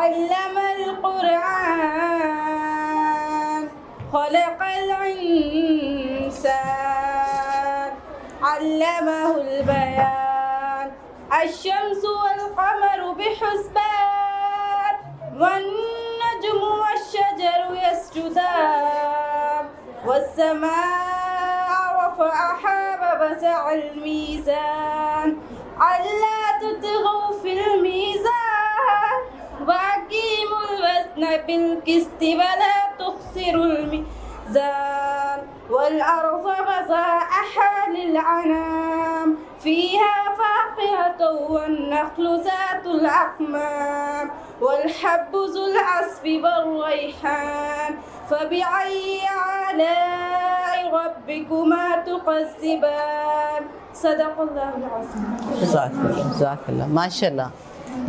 علم القرآن خلق الإنسان علمه البيان الشمس والقمر بحسبان والنجم والشجر يسجدان والسماء رفعها ووضع الميزان ألا تطغوا في الميزان وأقيموا الوزن بالقسط ولا تخسروا الميزان والأرض وضعها للأنام فيها فاكهة والنخل ذات الأكمام والحب ذو العصف والريحان فبأي آلاء ربكما تكذبان صدق اللہ العظیم. جزاک اللہ. ماشاء اللہ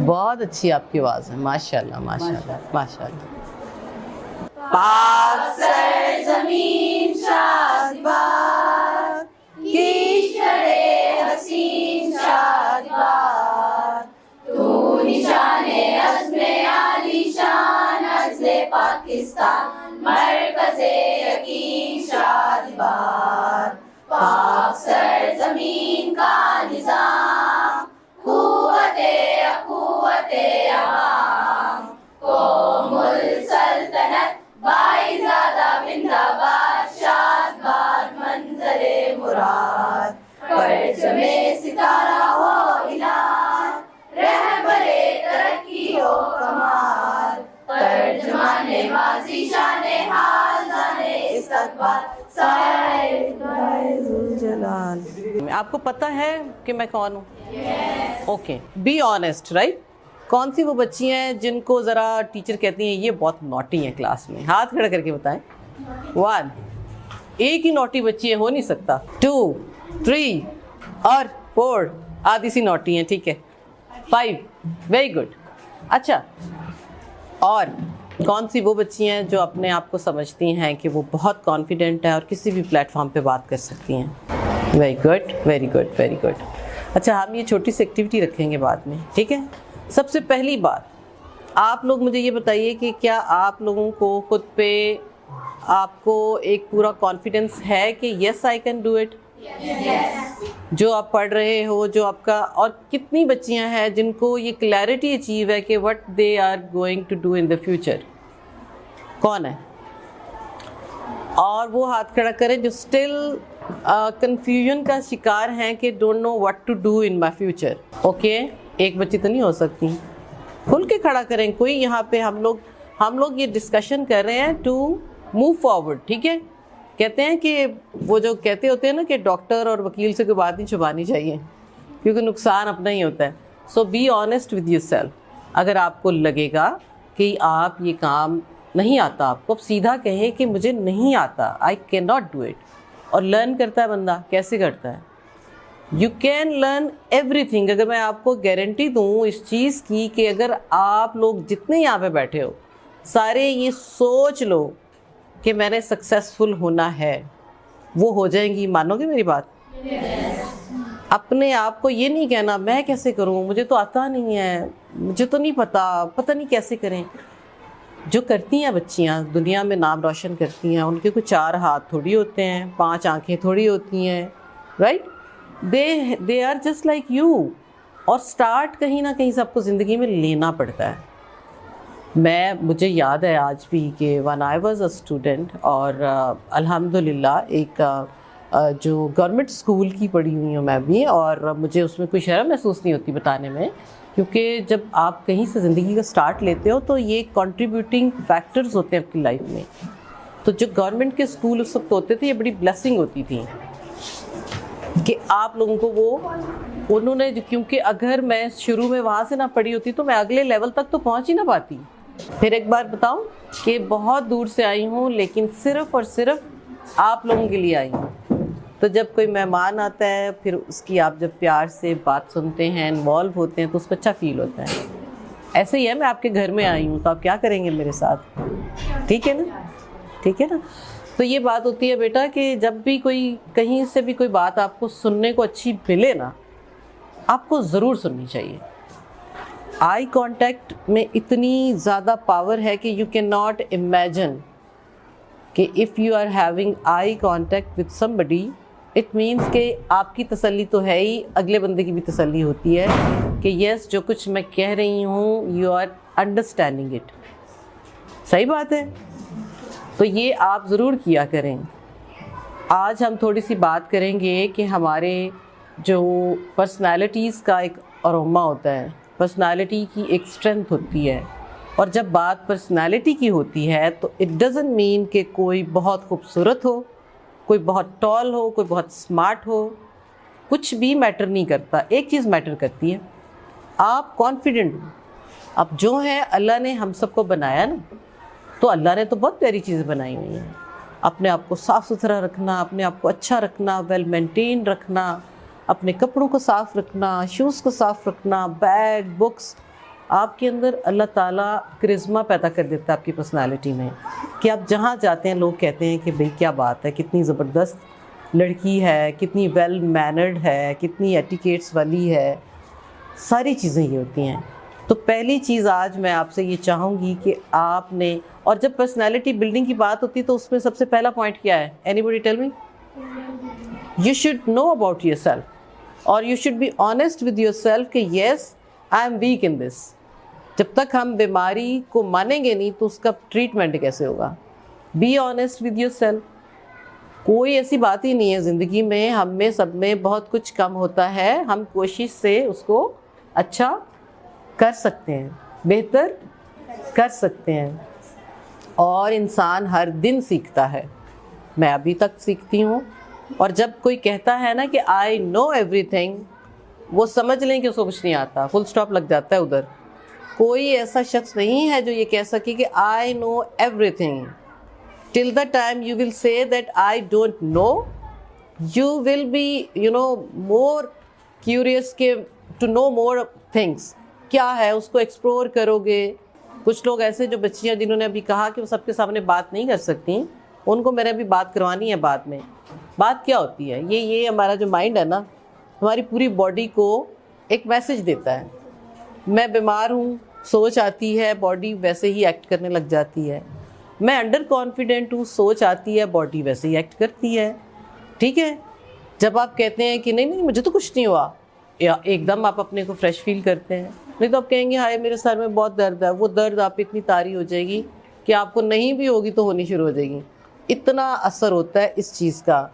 بہت اچھی آپ کی آواز ہے. ماشاء اللہ ماشاء اللہ ماشاء اللہ. پاک سرزمین شادباد کی شرے حسین شادباد تو نشان عزم عالی شان عزل پاکستان مرکز یقین شادباد. پاک سرزمین کا نظام قوت عوام قوم السلطنت بائی زادہ بندہ باد شادباد منظر مراد پرچم ستارہ ہو اعلان رہبر ترقی ہو کمال ترجمان ماضی شان حال جانے استقبال جلال. آپ کو پتہ ہے کہ میں کون ہوں؟ Okay be honest right. کون سی وہ بچی ہیں جن کو ذرا ٹیچر کہتی ہیں یہ بہت نوٹی ہیں کلاس میں؟ ہاتھ کھڑا کر کے بتائیں. 1 ایک ہی نوٹی بچی ہے, ہو نہیں سکتا. 2 3 اور 4 آدھی سی نوٹی ہیں. ٹھیک ہے 5 ویری گڈ. اچھا اور کون سی وہ بچی ہیں جو اپنے آپ کو سمجھتی ہیں کہ وہ بہت کانفیڈنٹ ہے اور کسی بھی پلیٹ فارم پہ بات کر سکتی ہیں؟ Very good very good very good. اچھا ہم یہ چھوٹی سی ایکٹیویٹی رکھیں گے بعد میں. ٹھیک ہے سب سے پہلی بات آپ لوگ مجھے یہ بتائیے کہ کیا آپ لوگوں کو خود پہ آپ کو ایک پورا کانفیڈنس ہے کہ yes I can do it? جو آپ پڑھ رہے ہو جو آپ کا, اور کتنی بچیاں ہیں جن کو یہ کلیئرٹی اچیو ہے کہ what they are going to do in the future? کون ہے؟ اور وہ ہاتھ کھڑا کریں جو اسٹل کنفیوژن کا شکار ہیں کہ don't know what to do in my future. Okay ایک بچی تو نہیں ہو سکتی, کھل کے کھڑا کریں کوئی. یہاں پہ ہم لوگ یہ ڈسکشن کر رہے ہیں ٹو موو فارورڈ. ٹھیک ہے کہتے ہیں کہ وہ جو کہتے ہوتے ہیں نا کہ ڈاکٹر اور وکیل سے کوئی بات نہیں چھپانی چاہیے کیونکہ نقصان اپنا ہی ہوتا ہے. So be honest with yourself. اگر آپ کو لگے گا کہ آپ یہ کام نہیں آتا آپ کو, اب سیدھا کہیں کہ مجھے نہیں آتا, I can not do it. اور لرن کرتا ہے بندہ, کیسے کرتا ہے؟ You can learn every thing. اگر میں آپ کو گارنٹی دوں اس چیز کی کہ اگر آپ لوگ جتنے یہاں پہ بیٹھے ہو سارے یہ سوچ لو کہ میں نے سکسیزفل ہونا ہے, وہ ہو جائیں گی. مانو گے میری بات؟ اپنے آپ کو یہ نہیں کہنا میں کیسے کروں, مجھے تو آتا نہیں ہے, مجھے تو نہیں پتہ نہیں کیسے کریں. جو کرتی ہیں بچیاں دنیا میں نام روشن کرتی ہیں, ان کے کوئی 4 ہاتھ تھوڑی ہوتے ہیں, 5 آنکھیں تھوڑی ہوتی ہیں, right? They are just like you. اور سٹارٹ کہیں نہ کہیں سب کو زندگی میں لینا پڑتا ہے. مجھے یاد ہے آج بھی کہ when I was a student اور الحمدللہ ایک جو گورنمنٹ اسکول کی پڑھی ہوئی ہوں میں بھی, اور مجھے اس میں کوئی شرم محسوس نہیں ہوتی بتانے میں, کیونکہ جب آپ کہیں سے زندگی کا سٹارٹ لیتے ہو تو یہ کنٹریبیوٹنگ فیکٹرز ہوتے ہیں آپ کی لائف میں. تو جو گورنمنٹ کے اسکول اس وقت ہوتے تھے یہ بڑی بلیسنگ ہوتی تھی کہ آپ لوگوں کو انہوں نے, کیونکہ اگر میں شروع میں وہاں سے نہ پڑھی ہوتی تو میں اگلے لیول تک تو پہنچ ہی نہ پاتی. پھر ایک بار بتاؤں کہ بہت دور سے آئی ہوں لیکن صرف اور صرف آپ لوگوں کے لیے آئی ہوں. تو جب کوئی مہمان آتا ہے پھر اس کی آپ جب پیار سے بات سنتے ہیں, انوالو ہوتے ہیں تو اس کو اچھا فیل ہوتا ہے. ایسے ہی ہے میں آپ کے گھر میں آئی ہوں تو آپ کیا کریں گے میرے ساتھ؟ ٹھیک ہے نا, ٹھیک ہے نا. تو یہ بات ہوتی ہے بیٹا کہ جب بھی کوئی کہیں سے بھی کوئی بات آپ کو سننے کو اچھی ملے نا, آپ کو ضرور سننی چاہیے. آئی کانٹیکٹ میں اتنی زیادہ پاور ہے کہ یو کین ناٹ امیجن کہ if you are having eye contact with somebody it means کہ آپ کی تسلی تو ہے ہی، اگلے بندے کی بھی تسلی ہوتی ہے کہ یس جو کچھ میں کہہ رہی ہوں یو آر انڈرسٹینڈنگ اٹ. صحیح بات ہے. تو یہ آپ ضرور کیا کریں. آج ہم تھوڑی سی بات کریں گے کہ ہمارے جو پرسنالٹیز کا ایک اروما ہوتا ہے، پرسنالٹی کی ایک اسٹرینتھ ہوتی ہے، اور جب بات پرسنالٹی کی ہوتی ہے تو اٹ ڈزنٹ مین کہ کوئی بہت خوبصورت ہو، کوئی بہت ٹال ہو، کوئی بہت اسمارٹ ہو، کچھ بھی میٹر نہیں کرتا. ایک چیز میٹر کرتی ہے، آپ کانفیڈنٹ ہو. اب جو ہے اللہ نے ہم سب کو بنایا نا، تو اللہ نے تو بہت پیاری چیزیں بنائی ہوئی ہیں. اپنے آپ کو صاف ستھرا رکھنا، اپنے آپ کو اچھا رکھنا، ویل مینٹین رکھنا، اپنے کپڑوں کو صاف رکھنا، شوز کو صاف رکھنا، بیگ، بکس. آپ کے اندر اللہ تعالیٰ کرزما پیدا کر دیتا ہے آپ کی پرسنالٹی میں، کہ آپ جہاں جاتے ہیں لوگ کہتے ہیں کہ بھئی کیا بات ہے، کتنی زبردست لڑکی ہے، کتنی ویل مینرڈ ہے، کتنی ایٹیکیٹس والی ہے. ساری چیزیں یہ ہوتی ہیں. تو پہلی چیز آج میں آپ سے یہ چاہوں گی کہ آپ نے، اور جب پرسنالٹی بلڈنگ کی بات ہوتی ہے تو اس میں سب سے پہلا پوائنٹ کیا ہے؟ Anybody tell me. You should know about yourself, اور you should be honest with yourself کہ یس آئی ایم ویک ان دس. جب تک ہم بیماری کو مانیں گے نہیں تو اس کا ٹریٹمنٹ کیسے ہوگا؟ Be honest with yourself. کوئی ایسی بات ہی نہیں ہے زندگی میں، ہم میں سب میں بہت کچھ کم ہوتا ہے، ہم کوشش سے اس کو اچھا کر سکتے ہیں، بہتر کر سکتے ہیں. اور انسان ہر دن سیکھتا ہے. میں ابھی تک سیکھتی ہوں. اور جب کوئی کہتا ہے نا کہ آئی نو ایوری تھنگ، وہ سمجھ لیں کہ اس کو کچھ نہیں آتا، فل اسٹاپ لگ جاتا ہے ادھر. کوئی ایسا شخص نہیں ہے جو یہ کہہ سکے کہ I know everything. Till the time you will say that I don't know, you will be more curious کہ ٹو نو مور تھنگس. کیا ہے اس کو ایکسپلور کرو گے. کچھ لوگ ایسے جو بچیاں جنہوں نے ابھی کہا کہ وہ سب کے سامنے بات نہیں کر سکتی، ان کو میں نے ابھی بات کروانی ہے بعد میں. بات کیا ہوتی ہے؟ یہ ہمارا جو مائنڈ ہے نا، ہماری پوری باڈی کو ایک میسج دیتا ہے. میں بیمار ہوں، سوچ آتی ہے، باڈی ویسے ہی ایکٹ کرنے لگ جاتی ہے. میں انڈر کانفیڈنٹ ہوں، سوچ آتی ہے، باڈی ویسے ہی ایکٹ کرتی ہے. ٹھیک ہے. جب آپ کہتے ہیں کہ نہیں مجھے تو کچھ نہیں ہوا، یا ایک دم آپ اپنے کو فریش فیل کرتے ہیں. نہیں تو آپ کہیں گے ہائے میرے سر میں بہت درد ہے. وہ درد آپ اتنی طاری ہو جائے گی کہ آپ کو نہیں بھی ہوگی تو ہونی شروع ہو جائے گی. اتنا اثر ہوتا ہے اس چیز کا.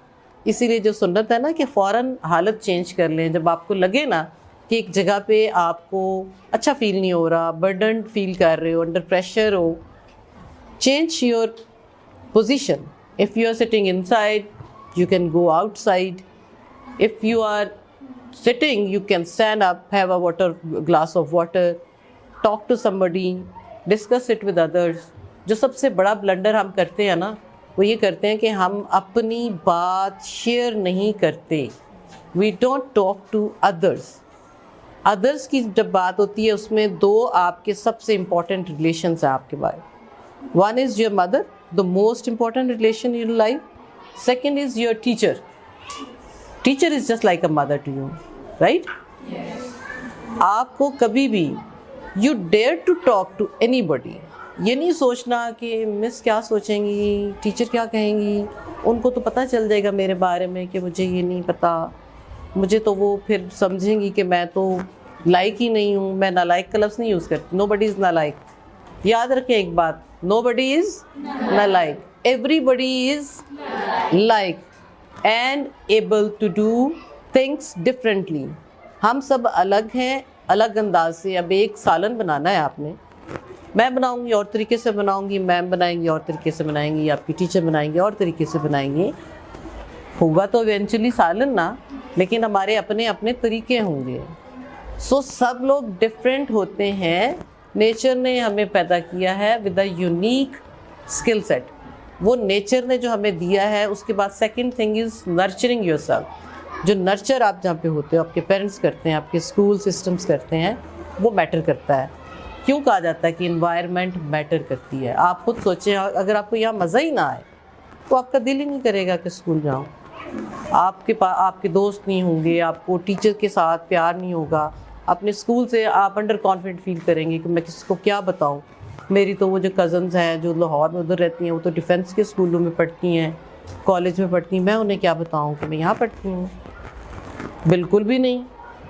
اسی لیے جو سنت ہے نا کہ فوراً حالت چینج کر لیں. جب آپ کو لگے نا کہ ایک جگہ پہ آپ کو اچھا فیل نہیں ہو رہا، برڈنڈ فیل کر رہے ہو، انڈر پریشر ہو، change your position. If you are sitting inside you can go outside. If you are sitting you can stand up, have a glass of water, talk to somebody, discuss it with others. جو سب سے بڑا blunder ہم کرتے ہیں نا وہ یہ کرتے ہیں کہ ہم اپنی بات شیئر نہیں کرتے. we don't talk to others کی جب بات ہوتی ہے اس میں دو آپ کے سب سے امپورٹنٹ ریلیشنس ہیں آپ کے بارے. one is your mother, the most important relation in your life. second is your teacher. Teacher is just like a mother to you, right? Yes. آپ کو کبھی بھی you dare to talk to anybody. یہ نہیں سوچنا کہ مس کیا سوچیں گی، ٹیچر کیا کہیں گی، ان کو تو پتہ چل جائے گا میرے بارے میں کہ مجھے یہ نہیں پتہ، مجھے تو وہ پھر سمجھیں گی کہ میں تو لائق ہی نہیں ہوں. میں نالائق کا لفظ نہیں یوز کرتی. nobody is نالائق. یاد رکھیں ایک بات، nobody is نالائق. everybody is like and able to do things differently. ہم سب الگ ہیں، الگ انداز سے. اب ایک سالن بنانا ہے آپ نے، میں بناؤں گی اور طریقے سے بناؤں گی، میم بنائیں گی اور طریقے سے بنائیں گی، آپ کی ٹیچر بنائیں گے اور طریقے سے بنائیں گے. ہوگا تو ایونچولی سالن نا، لیکن ہمارے اپنے اپنے طریقے ہوں گے. سب لوگ ڈفرینٹ ہوتے ہیں. نیچر نے ہمیں پیدا کیا ہے with a unique skill set. وہ نیچر نے جو ہمیں دیا ہے. اس کے بعد second thing is nurturing yourself. جو نرچر آپ جہاں پہ ہوتے ہو، آپ کے پیرنٹس کرتے ہیں، آپ کے اسکول سسٹمس کرتے ہیں، وہ میٹر کرتا ہے. کیوں کہا جاتا ہے کہ انوائرمنٹ میٹر کرتی ہے؟ آپ خود سوچیں، اگر آپ کو یہاں مزہ ہی نہ آئے تو آپ کا دل ہی نہیں کرے گا کہ اسکول جاؤں. آپ کے دوست نہیں ہوں گے، آپ کو ٹیچر کے ساتھ پیار نہیں ہوگا، اپنے اسکول سے آپ انڈر کانفیڈنٹ فیل کریں گے کہ میں کسی کو کیا بتاؤں. میری تو وہ جو کزنز ہیں جو لاہور میں ادھر رہتی ہیں وہ تو ڈیفینس کے اسکولوں میں پڑھتی ہیں, کالج میں پڑھتی ہیں, میں انہیں کیا بتاؤں کہ میں یہاں پڑھتی ہوں. بالکل بھی نہیں.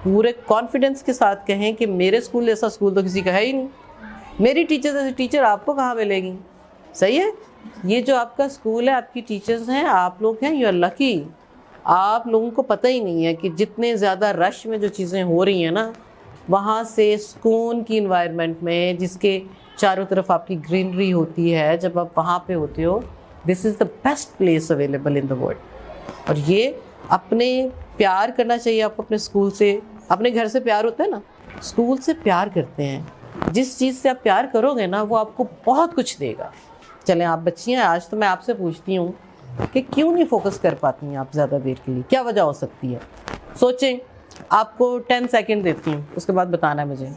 پورے کانفیڈنس کے ساتھ کہیں کہ میرے اسکول جیسا اسکول تو کسی کا ہے ہی نہیں, میری ٹیچر جیسے ٹیچر آپ کو کہاں ملے گی. صحیح ہے. یہ جو آپ کا اسکول ہے, آپ کی ٹیچرز ہیں, آپ لوگ ہیں, یو آر لکی. آپ لوگوں کو پتہ ہی نہیں ہے کہ جتنے زیادہ رش میں جو چیزیں ہو رہی ہیں نا, وہاں سے سکون کی انوائرمنٹ میں جس کے چاروں طرف آپ کی گرینری ہوتی ہے, جب آپ وہاں پہ ہوتے ہو, this is the best place available in the world. اور یہ اپنے پیار کرنا چاہیے آپ کو اپنے اسکول سے. اپنے گھر سے پیار ہوتا ہے نا, اسکول سے پیار کرتے ہیں. جس چیز سے آپ پیار کرو گے نا وہ آپ کو بہت کچھ دے گا. چلیں آپ بچی ہیں, آج تو میں آپ سے پوچھتی ہوں کہ کیوں نہیں فوکس کر پاتی ہیں آپ زیادہ دیر کے لیے, کیا وجہ ہو سکتی ہے؟ سوچیں. آپ کو 10 سیکنڈ دیتی ہوں, اس کے بعد بتانا ہے مجھے.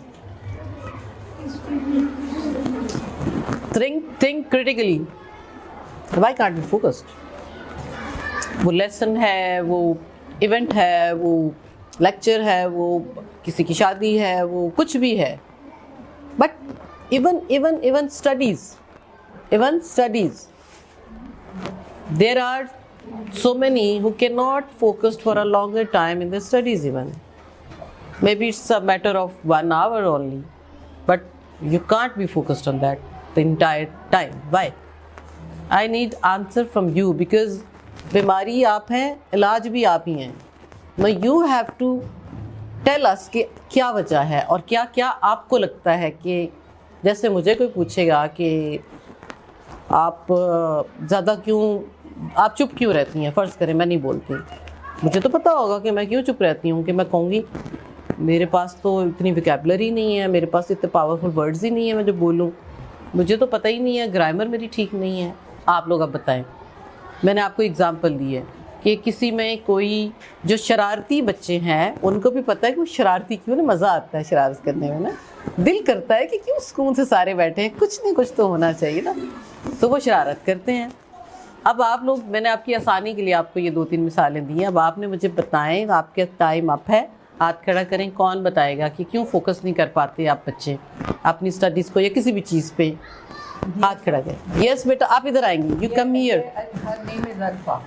think critically. Why can't be focused? وہ لیسن ہے, وہ ایونٹ ہے, وہ لیکچر ہے, وہ کسی کی شادی ہے, وہ کچھ بھی ہے. But even studies, there are so many who cannot focus for a longer time in their studies even. Maybe it's a matter of 1 hour only, but you can't be focused on that the entire time. Why? I need answer from you, because بیماری آپ ہیں, علاج بھی آپ ہی ہیں. Now you have to tell us کہ کیا وجہ ہے اور کیا کیا آپ کو لگتا ہے کہ جیسے مجھے کوئی پوچھے گا کہ آپ زیادہ کیوں, آپ چپ کیوں رہتی ہیں, فرض کریں میں نہیں بولتی, مجھے تو پتہ ہوگا کہ میں کیوں چپ رہتی ہوں. کہ میں کہوں گی میرے پاس تو اتنی ویکیبلری نہیں ہے, میرے پاس اتنے پاورفل ورڈز ہی نہیں ہیں میں جو بولوں, مجھے تو پتہ ہی نہیں ہے, گرامر میری ٹھیک نہیں ہے. آپ لوگ اب بتائیں. میں نے آپ کو اگزامپل دی ہے کہ کسی میں کوئی جو شرارتی بچے ہیں ان کو بھی پتہ ہے کہ وہ شرارتی کیوں, نا مزہ آتا ہے شرارت کرنے میں, نا دل کرتا ہے کہ کیوں سکون سے سارے بیٹھے ہیں, کچھ نہیں کچھ تو ہونا چاہیے نا, تو وہ شرارت کرتے ہیں. اب آپ لوگ, میں نے آپ کی آسانی کے لیے آپ کو یہ 2-3 مثالیں دی ہیں. اب آپ نے مجھے بتائیں, آپ کے ٹائم اپ ہے, ہاتھ کھڑا کریں. کون بتائے گا کہ کیوں فوکس نہیں کر پاتے آپ بچے اپنی اسٹڈیز کو یا کسی بھی چیز پہ؟ ہاتھ کھڑا کریں. یس بیٹا, آپ ادھر آئیں گی. You come here. Her name is Arfa.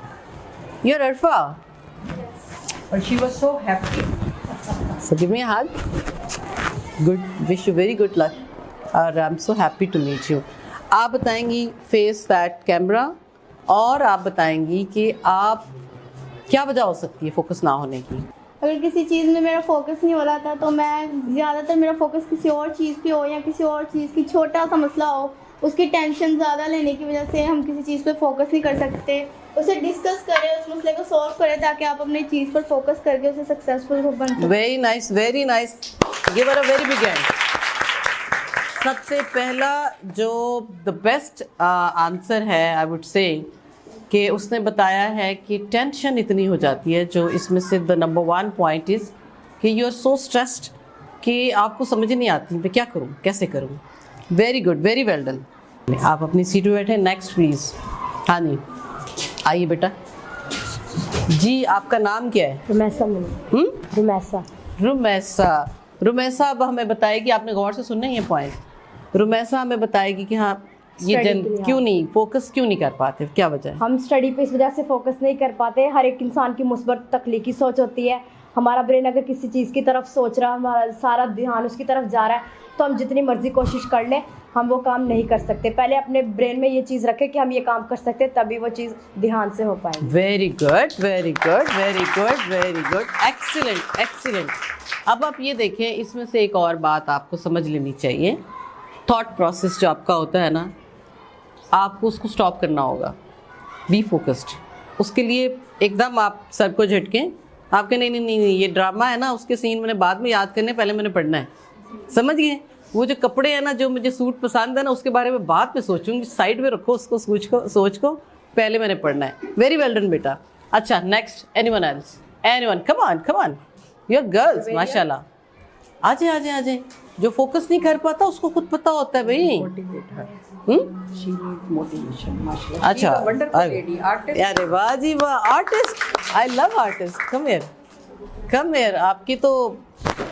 You are Arfa. But she was so happy. So give me a hug. Good. Wish you very good luck. اور I'm so happy to meet you. آپ بتائیں گی face that camera, اور آپ بتائیں گی کہ آپ کیا وجہ ہو سکتی ہے فوکس نہ ہونے کی. اگر کسی چیز میں میرا فوکس نہیں ہو رہا تھا تو میں زیادہ تر میرا فوکس کسی اور چیز پہ ہو یا کسی اور چیز کی چھوٹا سا مسئلہ ہو, اس کی ٹینشن زیادہ لینے کی وجہ سے ہم کسی چیز پہ فوکس نہیں کر سکتے. اسے ڈسکس کریں, اس مسئلے کو سولو کریں تاکہ آپ اپنی چیز پر فوکس کر کے اسے سکسیزفل بن سکیں. Very nice, very nice. Give her a very big hand. سب سے پہلا جو دا بیسٹ آنسر ہے آئی وڈ سے کہ اس نے بتایا ہے کہ ٹینشن اتنی ہو جاتی ہے, جو اس میں سے دا نمبر 1 پوائنٹ از کہ یو آر سو اسٹریسڈ کہ آپ کو سمجھ نہیں آتی میں کیا کروں, کیسے کروں. Very good, very well done. آپ اپنی سیٹ پہ بیٹھیں. Next please. ہاں جی آئیے بیٹا. جی آپ کا نام کیا ہے؟ رمیسا. رمیسا. رمیسا اب ہمیں بتائے گی, آپ نے غور سے سننا ہے یہ پوائنٹ. رمیسا ہمیں بتائے گی کہ ہاں یہ کیوں نہیں فوکس کیوں نہیں کر پاتے, کیا وجہ ہے؟ ہم اسٹڈی پہ اس وجہ سے فوکس نہیں کر پاتے. ہر ایک انسان کی مثبت تخلیقی سوچ ہوتی ہے. ہمارا برین اگر کسی چیز کی طرف سوچ رہا, ہمارا سارا دھیان اس کی طرف جا رہا ہے, تو ہم جتنی مرضی کوشش کر لیں ہم وہ کام نہیں کر سکتے. پہلے اپنے برین میں یہ چیز رکھیں کہ ہم یہ کام کر سکتے, تبھی وہ چیز دھیان سے ہو پائے گی. Very good, very good, very good, very good. Excellent, excellent. اب آپ یہ دیکھیں, اس میں سے ایک اور بات آپ کو سمجھ لینی چاہیے. تھاٹ پروسیس جو آپ کا ہوتا ہے نا, آپ کو اس کو اسٹاپ کرنا ہوگا. Be focused. اس کے لیے ایک دم آپ سر کو جھٹکیں, آپ کے نہیں یہ ڈرامہ ہے نا, اس کے سین میں نے بعد میں یاد کرنے, پہلے میں نے پڑھنا ہے. سمجھ گئے؟ وہ جو کپڑے ہیں نا, جو مجھے سوٹ پسند ہے نا, اس کے بارے میں بعد میں سوچوں گی, سائڈ میں رکھو اس کو, سوچ کو پہلے میں نے پڑھنا ہے. ویری ویل ڈن بیٹا. اچھا next. Anyone else? Anyone? Come on, come on. You are girls, ماشاء اللہ. آ جائیں. جو فوکس نہیں کر پاتا اس کو خود پتہ ہوتا ہے بھائی. اچھا, ارے واہ جی واہ, artist. I love artist. Come here, come here. آپ کی تو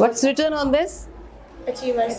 What's written on this? achievers.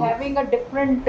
having a different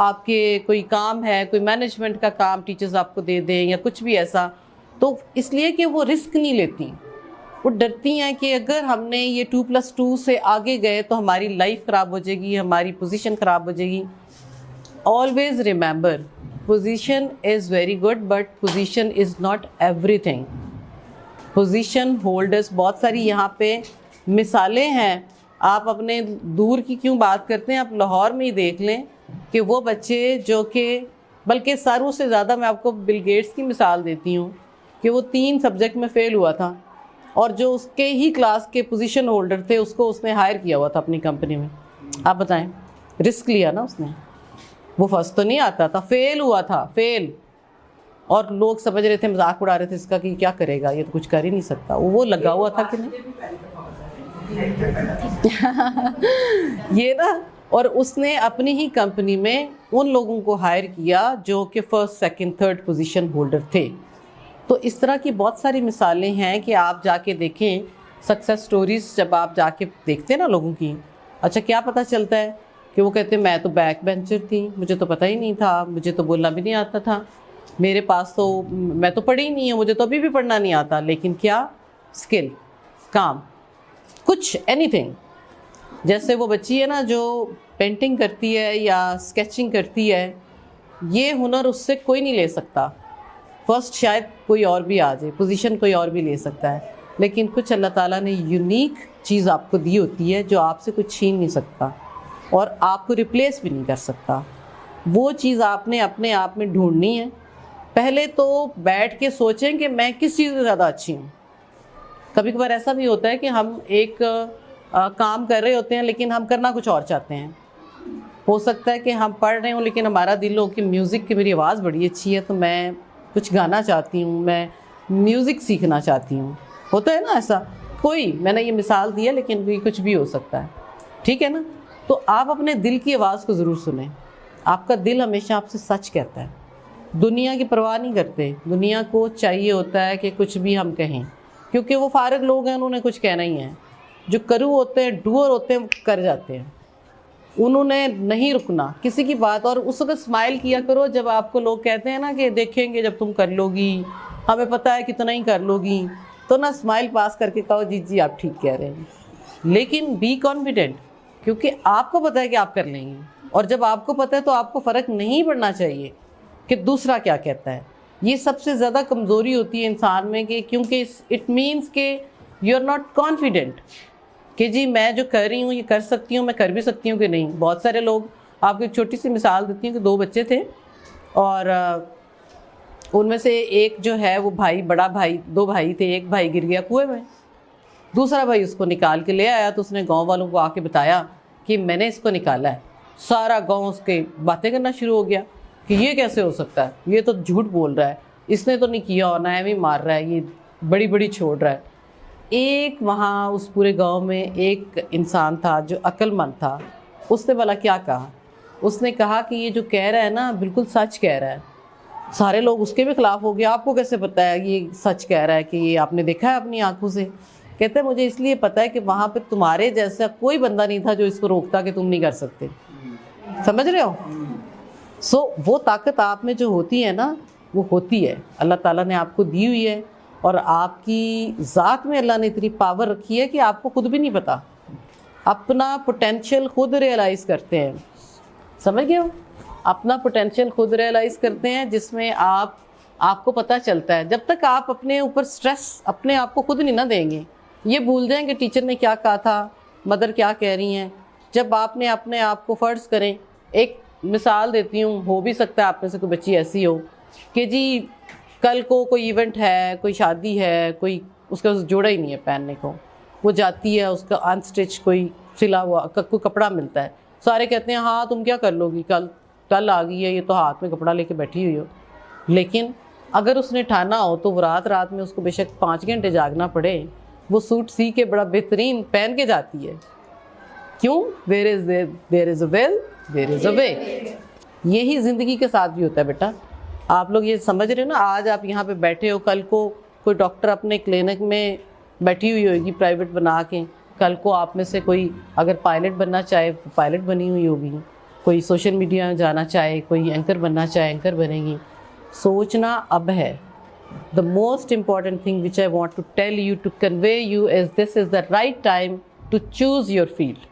آپ کے کوئی کام ہے, کوئی مینجمنٹ کا کام ٹیچرز آپ کو دے دیں یا کچھ بھی ایسا, تو اس لیے کہ وہ رسک نہیں لیتی, وہ ڈرتی ہیں کہ اگر ہم نے یہ 2+2 سے آگے گئے تو ہماری لائف خراب ہو جائے گی, ہماری پوزیشن خراب ہو جائے گی. Always remember, position is very good bit position is not every thing. Position holders بہت ساری یہاں پہ مثالیں ہیں. آپ اپنے دور کی کیوں بات کرتے ہیں, آپ لاہور میں ہی دیکھ لیں کہ وہ بچے جو کہ, بلکہ ساروں سے زیادہ میں آپ کو بل گیٹس کی مثال دیتی ہوں کہ وہ 3 سبجیکٹ میں فیل ہوا تھا, اور جو اس کے ہی کلاس کے پوزیشن ہولڈر تھے اس کو اس نے ہائر کیا ہوا تھا اپنی کمپنی میں. آپ بتائیں, رسک لیا نا اس نے. وہ فرسٹ تو نہیں آتا تھا, فیل ہوا تھا, فیل, اور لوگ سمجھ رہے تھے, مذاق اڑا رہے تھے اس کا کہ کیا کرے گا, یہ تو کچھ کر ہی نہیں سکتا. وہ لگا ہوا تھا کہ نہیں یہ نا, اور اس نے اپنی ہی کمپنی میں ان لوگوں کو ہائر کیا جو کہ first, second, third position holder تھے. تو اس طرح کی بہت ساری مثالیں ہیں کہ آپ جا کے دیکھیں سکسیس سٹوریز. جب آپ جا کے دیکھتے ہیں نا لوگوں کی, اچھا کیا پتہ چلتا ہے کہ وہ کہتے ہیں میں تو بیک بینچر تھی, مجھے تو پتہ ہی نہیں تھا, مجھے تو بولنا بھی نہیں آتا تھا, میرے پاس تو, میں تو پڑھی نہیں ہوں, مجھے تو ابھی بھی پڑھنا نہیں آتا. لیکن کیا اسکل, کام, کچھ اینی تھنگ. جیسے وہ بچی ہے نا جو پینٹنگ کرتی ہے یا اسکیچنگ کرتی ہے, یہ ہنر اس سے کوئی نہیں لے سکتا. فرسٹ شاید کوئی اور بھی آ جائے, پوزیشن کوئی اور بھی لے سکتا ہے, لیکن کچھ اللہ تعالیٰ نے یونیک چیز آپ کو دی ہوتی ہے جو آپ سے کوئی چھین نہیں سکتا اور آپ کو ریپلیس بھی نہیں کر سکتا. وہ چیز آپ نے اپنے آپ میں ڈھونڈنی ہے. پہلے تو بیٹھ کے سوچیں کہ میں کس چیز میں زیادہ اچھی ہوں. کبھی کبھار ایسا بھی ہوتا ہے کہ ہم ایک کام کر رہے ہوتے ہیں لیکن ہم کرنا کچھ اور چاہتے ہیں. ہو سکتا ہے کہ ہم پڑھ رہے ہوں لیکن ہمارا دل ہو کہ میوزک کی میری آواز بڑی اچھی ہے تو میں کچھ گانا چاہتی ہوں, میں میوزک سیکھنا چاہتی ہوں. ہوتا ہے نا ایسا, کوئی, میں نے یہ مثال دی ہے لیکن بھی کچھ بھی ہو سکتا ہے, ٹھیک ہے نا. تو آپ اپنے دل کی آواز کو ضرور سنیں. آپ کا دل ہمیشہ آپ سے سچ کہتا ہے, دنیا کی پرواہ نہیں کرتے. دنیا کو چاہیے ہوتا ہے کہ کچھ بھی ہم کہیں, کیونکہ وہ فارغ لوگ ہیں, انہوں نے کچھ کہنا ہی ہے. جو کرو ہوتے ہیں, ڈوئر ہوتے ہیں, وہ کر جاتے ہیں, انہوں نے نہیں رکنا کسی کی بات. اور اس وقت اسمائل کیا کرو جب آپ کو لوگ کہتے ہیں نا کہ دیکھیں گے جب تم کر لو گی, ہمیں پتہ ہے کتنا ہی کر لو گی, تو نا اسمائل پاس کر کے کہو جی آپ ٹھیک کہہ رہے ہیں. لیکن بی کانفیڈنٹ, کیونکہ آپ کو پتہ ہے کہ آپ کر لیں گے. اور جب آپ کو پتہ ہے تو آپ کو فرق نہیں پڑنا چاہیے کہ دوسرا کیا کہتا ہے. یہ سب سے زیادہ کمزوری ہوتی ہے انسان میں, کہ کیونکہ اٹ مینس کہ یو آر ناٹ کانفیڈنٹ کہ جی میں جو کر رہی ہوں یہ کر سکتی ہوں, میں کر بھی سکتی ہوں کہ نہیں. بہت سارے لوگ, آپ کو ایک چھوٹی سی مثال دیتی ہوں کہ 2 بچے تھے اور ان میں سے ایک جو ہے وہ بھائی, بڑا بھائی, 2 بھائی تھے, ایک بھائی گر گیا کنویں میں, دوسرا بھائی اس کو نکال کے لے آیا. تو اس نے گاؤں والوں کو آ کے بتایا کہ میں نے اس کو نکالا ہے. سارا گاؤں اس کے باتیں کرنا شروع ہو گیا کہ یہ کیسے ہو سکتا ہے, یہ تو جھوٹ بول رہا ہے, اس نے تو نہیں کیا ہونا ہے, مار رہا ہے, یہ بڑی بڑی چھوڑ رہا ہے. ایک وہاں اس پورے گاؤں میں ایک انسان تھا جو عقل مند تھا. اس نے بھلا کیا کہا, اس نے کہا کہ یہ جو کہہ رہا ہے نا بالکل سچ کہہ رہا ہے. سارے لوگ اس کے بھی خلاف ہو گیا, آپ کو کیسے پتہ ہے یہ سچ کہہ رہا ہے, کہ یہ آپ نے دیکھا ہے اپنی آنکھوں سے. کہتے ہیں مجھے اس لیے پتہ ہے کہ وہاں پہ تمہارے جیسا کوئی بندہ نہیں تھا جو اس کو روکتا کہ تم نہیں کر سکتے. سمجھ رہے ہو؟ وہ طاقت آپ میں جو ہوتی ہے نا وہ ہوتی ہے, اللہ تعالیٰ نے آپ کو دی ہوئی ہے. اور آپ کی ذات میں اللہ نے اتنی پاور رکھی ہے کہ آپ کو خود بھی نہیں پتہ, اپنا پوٹینشیل خود ریئلائز کرتے ہیں. سمجھ گئے ہو؟ اپنا پوٹینشیل خود ریئلائز کرتے ہیں, جس میں آپ کو پتہ چلتا ہے. جب تک آپ اپنے اوپر سٹریس اپنے آپ کو خود نہیں نہ دیں گے, یہ بھول جائیں کہ ٹیچر نے کیا کہا تھا, مدر کیا کہہ رہی ہیں. جب آپ نے اپنے آپ کو فرض کریں, ایک مثال دیتی ہوں, ہو بھی سکتا ہے آپ میں سے کوئی بچی ایسی ہو کہ جی کل کو کوئی ایونٹ ہے, کوئی شادی ہے, کوئی اس کا جوڑا ہی نہیں ہے پہننے کو, وہ جاتی ہے, اس کا ان سٹچ کوئی سلا ہوا کوئی کپڑا ملتا ہے. سارے کہتے ہیں ہاں تم کیا کر لو گی, کل آ گئی ہے, یہ تو ہاتھ میں کپڑا لے کے بیٹھی ہوئی ہو. لیکن اگر اس نے ٹھانا ہو تو وہ رات میں اس کو بے شک 5 گھنٹے جاگنا پڑے, وہ سوٹ سی کے بڑا بہترین پہن کے جاتی ہے. کیوں؟ there is a will, there is a way. یہی زندگی کے ساتھ بھی ہوتا ہے بیٹا. آپ لوگ یہ سمجھ رہے ہو نا, آج آپ یہاں پہ بیٹھے ہو, کل کو کوئی ڈاکٹر اپنے کلینک میں بیٹھی ہوئی ہوگی پرائیویٹ بنا کے, کل کو آپ میں سے کوئی اگر پائلٹ بننا چاہے پائلٹ بنی ہوئی ہوگی. کوئی سوشل میڈیا میں جانا چاہے, کوئی اینکر بننا چاہے اینکر بنے گی. سوچنا اب ہے. The most important thing which I want to tell you, to convey you, is this is the right time to choose your field.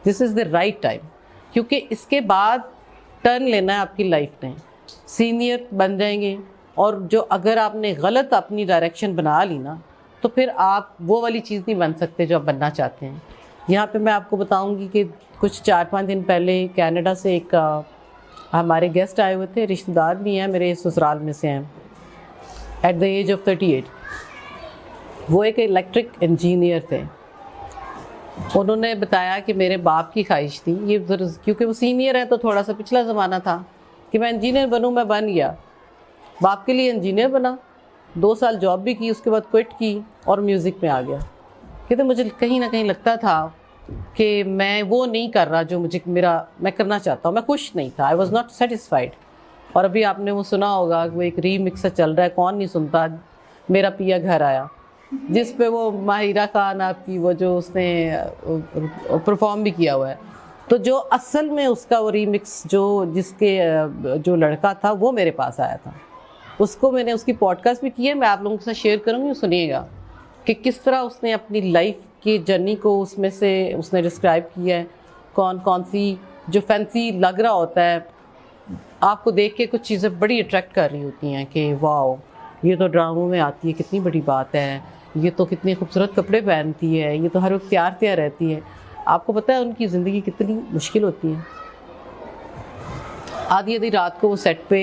This is the right time. کیونکہ اس کے بعد ٹرن لینا ہے آپ کی لائف نے. سینئر بن جائیں گے, اور جو اگر آپ نے غلط اپنی ڈائریکشن بنا لی نا, تو پھر آپ وہ والی چیز نہیں بن سکتے جو آپ بننا چاہتے ہیں. یہاں پہ میں آپ کو بتاؤں گی کہ کچھ 4-5 دن پہلے کینیڈا سے ایک ہمارے گیسٹ آئے ہوئے تھے, رشتہ دار بھی ہیں, میرے سسرال میں سے ہیں, ایٹ دا ایج آف 38. وہ ایک الیکٹرک انجینئر تھے. انہوں نے بتایا کہ میرے باپ کی خواہش تھی, یہ کیونکہ وہ سینئر ہیں تو تھوڑا سا پچھلا زمانہ تھا, کہ میں انجینئر بنوں. میں بن گیا, باپ کے لیے انجینئر بنا, 2 سال جاب بھی کی, اس کے بعد کوئٹ کی اور میوزک میں آ گیا. کہتے مجھے کہیں نہ کہیں لگتا تھا کہ میں وہ نہیں کر رہا جو میں کرنا چاہتا ہوں. میں خوش نہیں تھا, آئی واز ناٹ سیٹسفائڈ. اور ابھی آپ نے وہ سنا ہوگا کہ وہ ایک ری مکسر چل رہا ہے, کون نہیں سنتا, میرا پیا گھر آیا, جس پہ وہ ماہرہ خان آپ کی وہ جو اس نے پرفارم بھی کیا ہوا ہے. تو جو اصل میں اس کا وہ ری مکس جو لڑکا تھا وہ میرے پاس آیا تھا. اس کو میں نے اس کی پوڈ کاسٹ بھی کی ہے, میں آپ لوگوں کے ساتھ شیئر کروں گی, سنیے گا کہ کس طرح اس نے اپنی لائف کی جرنی کو اس میں سے اس نے ڈسکرائب کیا ہے. کون سی جو فینسی لگ رہا ہوتا ہے آپ کو دیکھ کے, کچھ چیزیں بڑی اٹریکٹ کر رہی ہوتی ہیں کہ واو یہ تو ڈراموں میں آتی ہے, کتنی بڑی بات ہے, یہ تو کتنے خوبصورت کپڑے پہنتی ہے, یہ تو ہر وقت تیار رہتی ہے. آپ کو پتہ ہے ان کی زندگی کتنی مشکل ہوتی ہے. آدھی رات کو وہ سیٹ پہ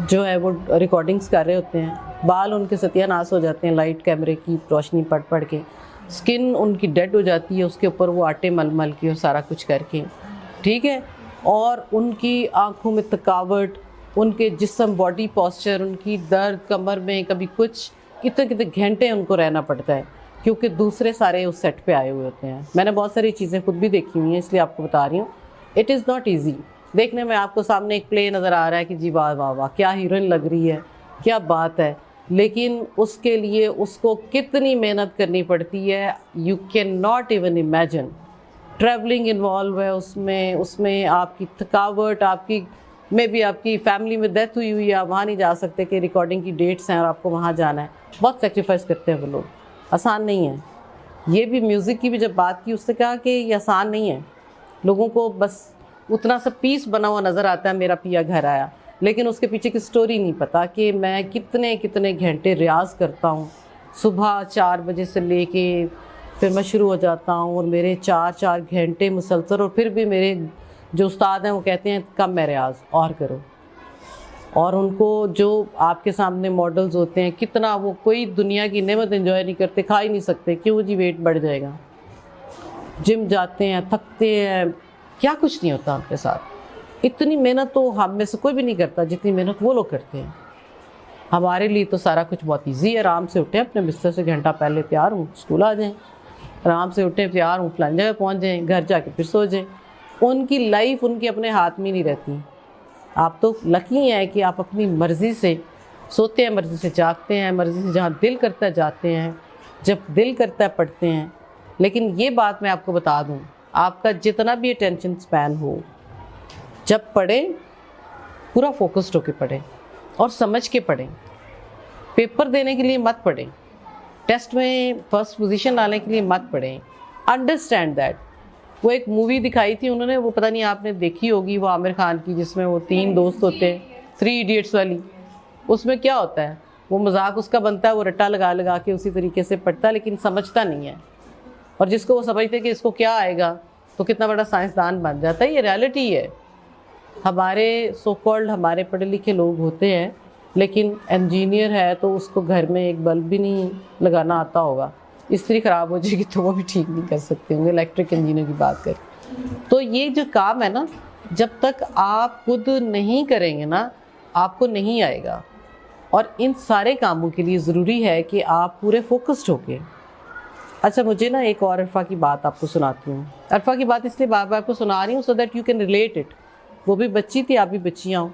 جو ہے وہ ریکارڈنگز کر رہے ہوتے ہیں, بال ان کے ستیہ ناس ہو جاتے ہیں لائٹ کیمرے کی روشنی پڑ کے, اسکن ان کی ڈیڈ ہو جاتی ہے, اس کے اوپر وہ آٹے مل کے اور سارا کچھ کر کے, ٹھیک ہے. اور ان کی آنکھوں میں تھکاوٹ, ان کے جسم باڈی پوسچر, ان کی درد کمر میں, کبھی کچھ, کتنے گھنٹے ان کو رہنا پڑتا ہے کیونکہ دوسرے سارے اس سیٹ پہ آئے ہوئے ہوتے ہیں. میں نے بہت ساری چیزیں خود بھی دیکھی ہوئی ہیں, اس لیے آپ کو بتا رہی ہوں. It is not easy. دیکھنے میں آپ کو سامنے ایک پلے نظر آ رہا ہے کہ جی واہ واہ واہ کیا ہیروئن لگ رہی ہے, کیا بات ہے, لیکن اس کے لیے اس کو کتنی محنت کرنی پڑتی ہے, you can not even imagine. Travelling involve ہے اس میں آپ کی تھکاوٹ, آپ کی میں بھی آپ کی فیملی میں ڈیتھ ہوئی ہے, آپ وہاں نہیں جا سکتے کہ ریکارڈنگ کی ڈیٹس ہیں اور آپ کو وہاں جانا ہے. بہت سیکریفائس کرتے ہیں وہ لوگ, آسان نہیں ہے. یہ بھی میوزک کی بھی جب بات کی, اس نے کہا کہ یہ آسان نہیں ہے. لوگوں کو بس اتنا سا پیس بنا ہوا نظر آتا ہے, میرا پیا گھر آیا, لیکن اس کے پیچھے کی سٹوری نہیں پتہ کہ میں کتنے گھنٹے ریاض کرتا ہوں. صبح 4 بجے سے لے کے پھر میں شروع ہو جاتا ہوں, اور میرے 4 گھنٹے مسلسل, اور پھر بھی میرے جو استاد ہیں وہ کہتے ہیں کم میں ریاض اور کرو. اور ان کو جو آپ کے سامنے ماڈلز ہوتے ہیں, کتنا وہ کوئی دنیا کی نعمت انجوائے نہیں کرتے, کھا ہی نہیں سکتے, کیوں جی ویٹ بڑھ جائے گا. جم جاتے ہیں, تھکتے ہیں, کیا کچھ نہیں ہوتا ان کے ساتھ. اتنی محنت تو ہم میں سے کوئی بھی نہیں کرتا جتنی محنت وہ لوگ کرتے ہیں. ہمارے لیے تو سارا کچھ بہت ایزی ہے. آرام سے اٹھیں, اپنے بستر سے گھنٹہ پہلے تیار ہوں, اسکول آ جائیں, آرام سے اٹھیں, تیار ہوں, فلان جگہ پہنچ جائیں, گھر جا کے پھر سو جائیں. ان کی لائف ان کے اپنے ہاتھ میں نہیں رہتی. آپ تو لکی ہیں کہ آپ اپنی مرضی سے سوتے ہیں, مرضی سے جاگتے ہیں, مرضی سے جہاں دل کرتا ہے جاتے ہیں, جب دل کرتا ہے پڑھتے ہیں. لیکن یہ بات میں آپ کو بتا دوں, آپ کا جتنا بھی اٹینشن سپین ہو, جب پڑھیں پورا فوکسڈ ہو کے پڑھیں اور سمجھ کے پڑھیں. پیپر دینے کے لیے مت پڑھیں, ٹیسٹ میں فرسٹ پوزیشن لانے کے لیے مت پڑھیں. Understand that. وہ ایک مووی دکھائی تھی انہوں نے, وہ پتہ نہیں آپ نے دیکھی ہوگی, وہ عامر خان کی, جس میں وہ 3 دوست ہوتے ہیں, 3 ایڈیٹس والی. اس میں کیا ہوتا ہے, وہ مذاق اس کا بنتا ہے, وہ رٹا لگا کے اسی طریقے سے پڑھتا ہے, لیکن سمجھتا نہیں ہے. اور جس کو وہ سمجھتے کہ اس کو کیا آئے گا تو کتنا بڑا سائنسدان بن جاتا ہے. یہ ریالٹی ہے. ہمارے سو کالڈ ہمارے پڑھے لکھے لوگ ہوتے ہیں, لیکن انجینئر ہے تو اس کو گھر میں ایک بلب بھی نہیں لگانا آتا ہوگا, استری خراب ہو جائے گی تو وہ بھی ٹھیک نہیں کر سکتے ہوں گے. الیکٹرک انجینئر کی بات کریں تو یہ جو کام ہے نا, جب تک آپ خود نہیں کریں گے نا, آپ کو نہیں آئے گا. اور ان سارے کاموں کے لیے ضروری ہے کہ آپ پورے فوکسڈ ہو کے. اچھا مجھے نا ایک اور عرفہ کی بات آپ کو سناتی ہوں. عرفہ کی بات اس لیے بار بار آپ کو سنا رہی ہوں so that you can relate it. وہ بھی بچی تھی, آپ بھی بچیاں ہوں.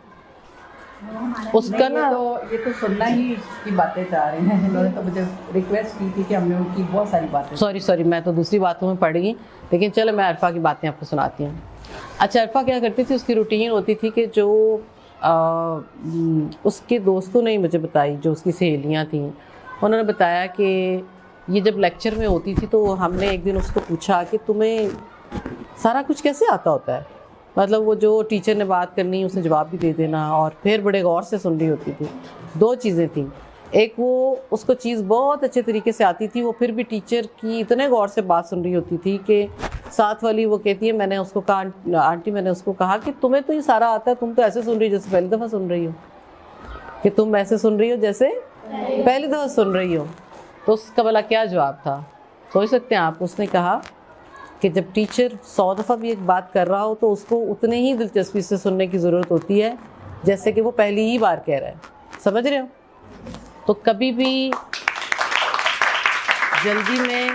اس کا نا یہ تو سننا ہی کی باتیں چاہ رہی ہیں. انہوں نے تو مجھے ریکویسٹ کی تھی کہ ہم نے ان کی بہت ساری باتیں. سوری میں تو دوسری باتوں میں پڑ گئی, لیکن چلو میں عرفہ کی باتیں آپ کو سناتی ہوں. اچھا عرفہ کیا کرتی تھی, اس کی روٹین ہوتی تھی کہ جو اس کے دوستوں نے مجھے بتائی, جو اس کی سہیلیاں تھیں, انہوں نے بتایا کہ یہ جب لیکچر میں ہوتی تھی تو ہم نے ایک دن اس کو پوچھا کہ تمہیں سارا کچھ کیسے آتا ہوتا ہے, مطلب وہ جو ٹیچر نے بات کرنی اس نے جواب بھی دے دینا, اور پھر بڑے غور سے سن رہی ہوتی تھی. دو چیزیں تھیں, ایک وہ اس کو چیز بہت اچھے طریقے سے آتی تھی, وہ پھر بھی ٹیچر کی اتنے غور سے بات سن رہی ہوتی تھی کہ ساتھ والی وہ کہتی ہے, میں نے اس کو کہا آنٹی میں نے اس کو کہا کہ تمہیں تو یہ سارا آتا ہے, تم تو ایسے سن رہی ہو جیسے پہلی دفعہ سن رہی ہو, کہ تم ایسے سن رہی ہو جیسے پہلی دفعہ سن رہی ہو. تو اس کا بھلا کیا جواب تھا سوچ سکتے ہیں آپ. اس نے کہا کہ جب ٹیچر 100 دفعہ بھی ایک بات کر رہا ہو تو اس کو اتنے ہی دلچسپی سے سننے کی ضرورت ہوتی ہے جیسے کہ وہ پہلی ہی بار کہہ رہا ہے. سمجھ رہے ہو؟ تو کبھی بھی جلدی میں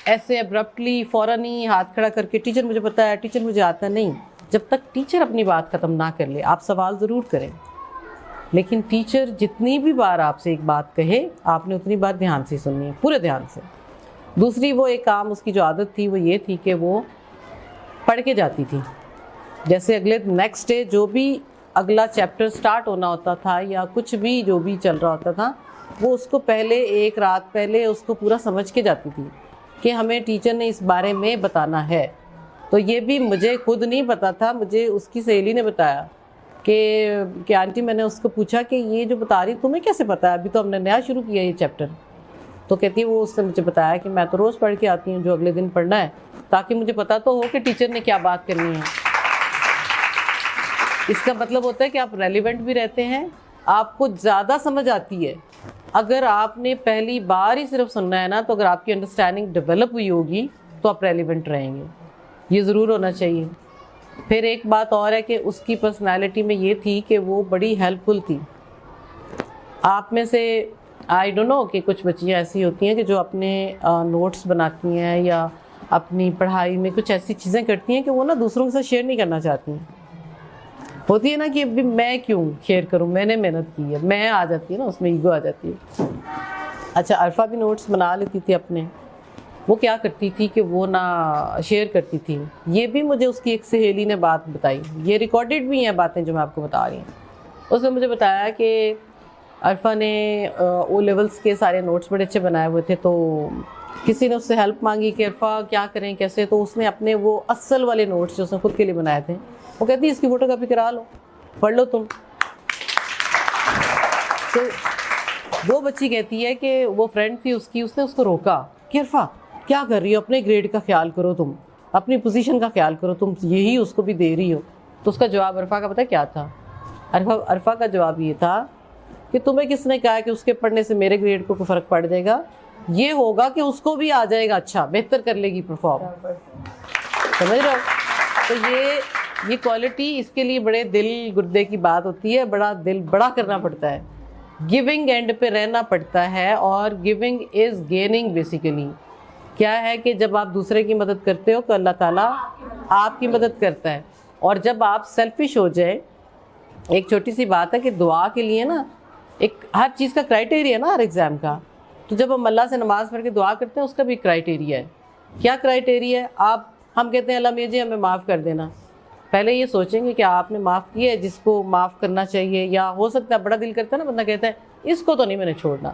ایسے ابرپٹلی فوراً ہی ہاتھ کھڑا کر کے ٹیچر مجھے پتہ ہے, ٹیچر مجھے آتا نہیں. جب تک ٹیچر اپنی بات ختم نہ کر لے, آپ سوال ضرور کریں, لیکن ٹیچر جتنی بھی بار آپ سے ایک بات کہے آپ نے اتنی بار دھیان سے سننی ہے, پورے دھیان سے. دوسری وہ ایک کام اس کی جو عادت تھی وہ یہ تھی کہ وہ پڑھ کے جاتی تھی. جیسے اگلے نیکسٹ ڈے جو بھی اگلا چیپٹر سٹارٹ ہونا ہوتا تھا یا کچھ بھی جو بھی چل رہا ہوتا تھا, وہ اس کو پہلے ایک رات پہلے اس کو پورا سمجھ کے جاتی تھی کہ ہمیں ٹیچر نے اس بارے میں بتانا ہے. تو یہ بھی مجھے خود نہیں پتا تھا, مجھے اس کی سہیلی نے بتایا کہ آنٹی میں نے اس کو پوچھا کہ یہ جو بتا رہی تمہیں کیسے پتا ہے, ابھی تو ہم نے نیا شروع کیا یہ چیپٹر. تو کہتی ہے وہ اس نے مجھے بتایا کہ میں تو روز پڑھ کے آتی ہوں جو اگلے دن پڑھنا ہے, تاکہ مجھے پتا تو ہو کہ ٹیچر نے کیا بات کرنی ہے. اس کا مطلب ہوتا ہے کہ آپ ریلیونٹ بھی رہتے ہیں, آپ کو زیادہ سمجھ آتی ہے. اگر آپ نے پہلی بار ہی صرف سننا ہے نا, تو اگر آپ کی انڈرسٹینڈنگ ڈیولپ ہوئی ہوگی تو آپ ریلیونٹ رہیں گے, یہ ضرور ہونا چاہیے. پھر ایک بات اور ہے کہ اس کی پرسنالٹی میں یہ تھی کہ وہ بڑی ہیلپ فل تھی. آپ میں سے آئی ڈونٹ نو کہ کچھ بچیاں ایسی ہوتی ہیں کہ جو اپنے نوٹس بناتی ہیں یا اپنی پڑھائی میں کچھ ایسی چیزیں کرتی ہیں کہ وہ نا دوسروں کے ساتھ شیئر نہیں کرنا چاہتی ہیں. ہوتی ہے نا کہ ابھی میں کیوں شیئر کروں, میں نے محنت کی ہے, میں آ جاتی ہے نا اس میں ایگو آ جاتی ہے. اچھا عرفہ بھی نوٹس بنا لیتی تھی اپنے. وہ کیا کرتی تھی کہ وہ نہ شیئر کرتی تھی. یہ بھی مجھے اس کی ایک سہیلی نے بات بتائی, یہ ریکارڈڈ بھی ہیں باتیں جو میں آپ کو بتا رہی ہوں. اس نے مجھے بتایا کہ عرفہ نے او لیولس کے سارے نوٹس بڑے اچھے بنائے ہوئے تھے, تو کسی نے اس سے ہیلپ مانگی کہ عرفہ کیا کریں کیسے, تو اس نے اپنے وہ اصل والے نوٹس جو اس نے خود کے لیے بنائے تھے, وہ کہتی ہے اس کی فوٹو کاپی کرا لو, پڑھ لو تم. تو وہ بچی کہتی ہے کہ وہ فرینڈ تھی اس کی, اس نے اس کو روکا کہ عرفہ کیا کر رہی ہو, اپنے گریڈ کا خیال کرو, تم اپنی پوزیشن کا خیال کرو, تم یہی اس کو بھی دے رہی ہو. تو اس کا جواب عرفہ کا پتہ کیا تھا؟ عرفہ کا جواب یہ تھا کہ تمہیں کس نے کہا کہ اس کے پڑھنے سے میرے گریڈ کو کوئی فرق پڑ جائے گا, یہ ہوگا کہ اس کو بھی آ جائے گا, اچھا بہتر کر لے گی پرفارم. سمجھ رہے ہو؟ تو یہ کوالٹی اس کے لیے بڑے دل گردے کی بات ہوتی ہے, بڑا دل بڑا کرنا پڑتا ہے, گیونگ اینڈ پہ رہنا پڑتا ہے. اور گیونگ از گیننگ بیسیکلی. کیا ہے کہ جب آپ دوسرے کی مدد کرتے ہو تو اللہ تعالیٰ آپ کی مدد کرتا ہے. اور جب آپ سیلفش ہو جائے, ایک چھوٹی سی بات ہے کہ دعا کے لیے نا ایک ہر چیز کا کرائٹیریا ہے نا, ہر ایگزام کا. تو جب ہم اللہ سے نماز پڑھ کے دعا کرتے ہیں اس کا بھی کرائٹیریا ہے. کیا کرائٹیریا ہے؟ ہم کہتے ہیں اللہ میاں جی ہمیں معاف کر دینا, پہلے یہ سوچیں گے کہ آپ نے معاف کیا ہے جس کو معاف کرنا چاہیے, یا ہو سکتا ہے بڑا دل کرتا ہے نا, بندہ کہتا ہے اس کو تو نہیں میں نے چھوڑنا,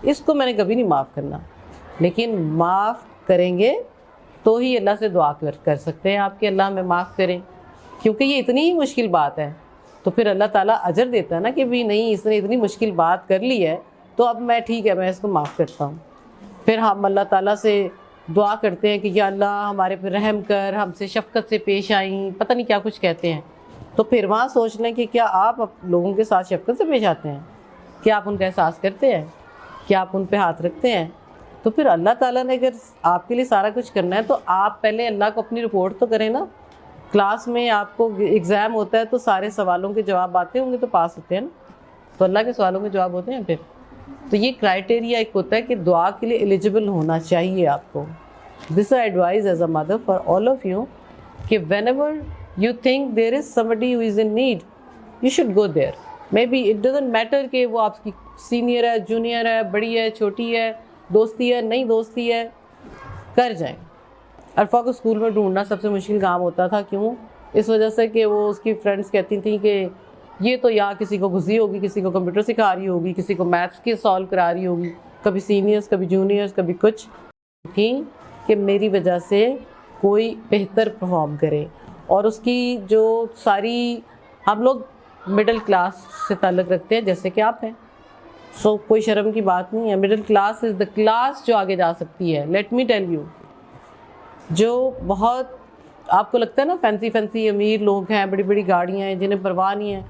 اس کو میں نے کبھی نہیں معاف کرنا. لیکن معاف کریں گے تو ہی اللہ سے دعا کر سکتے ہیں آپ کہ اللہ ہمیں معاف کریں, کیونکہ یہ اتنی ہی مشکل بات ہے. تو پھر اللہ تعالیٰ اجر دیتا ہے نا کہ بھی نہیں اس نے اتنی مشکل بات کر لی ہے تو اب میں ٹھیک ہے میں اس کو معاف کرتا ہوں. پھر ہم اللہ تعالیٰ سے دعا کرتے ہیں کہ یا اللہ ہمارے پہ رحم کر, ہم سے شفقت سے پیش آئیں, پتہ نہیں کیا کچھ کہتے ہیں. تو پھر وہاں سوچ لیں کہ کیا آپ لوگوں کے ساتھ شفقت سے پیش آتے ہیں, کیا آپ ان کا احساس کرتے ہیں, کیا آپ ان پہ ہاتھ رکھتے ہیں. تو پھر اللہ تعالیٰ نے اگر آپ کے لیے سارا کچھ کرنا ہے تو آپ پہلے اللہ کو اپنی رپورٹ تو کریں نا. کلاس میں آپ کو ایگزام ہوتا ہے تو سارے سوالوں کے جواب آتے ہوں گے تو پاس ہوتے ہیں نا, تو اللہ کے سوالوں کے جواب ہوتے ہیں. پھر تو یہ کرائٹیریا ایک ہوتا ہے کہ دعا کے لیے ایلیجبل ہونا چاہیے آپ کو. This I advise as a mother for all of you کہ whenever you think there is somebody who is in need, you should go there. Maybe it doesn't matter کہ وہ آپ کی سینئر ہے, جونیئر ہے, بڑی ہے, چھوٹی ہے, دوستی ہے, نہیں دوستی ہے, کر جائیں. عرفہ کو اسکول میں ڈھونڈنا سب سے مشکل کام ہوتا تھا. کیوں؟ اس وجہ سے کہ وہ اس کی فرینڈس کہتی تھیں کہ یہ تو یا کسی کو گھسی ہوگی, کسی کو کمپیوٹر سکھا رہی ہوگی, کسی کو میتھس کے سالو کرا رہی ہوگی, کبھی سینئرز کبھی جونیئرز کبھی کچھ تھیں کہ میری وجہ سے کوئی بہتر پرفارم کرے. اور اس کی جو ساری, ہم لوگ مڈل کلاس سے تعلق رکھتے ہیں جیسے کہ آپ ہیں, سو کوئی شرم کی بات نہیں ہے. Middle class is the class جو آگے جا سکتی ہے. لیٹ می ٹیل یو, جو بہت آپ کو لگتا ہے نا فینسی فینسی امیر لوگ ہیں, بڑی بڑی گاڑیاں ہیں, جنہیں پرواہ نہیں ہے,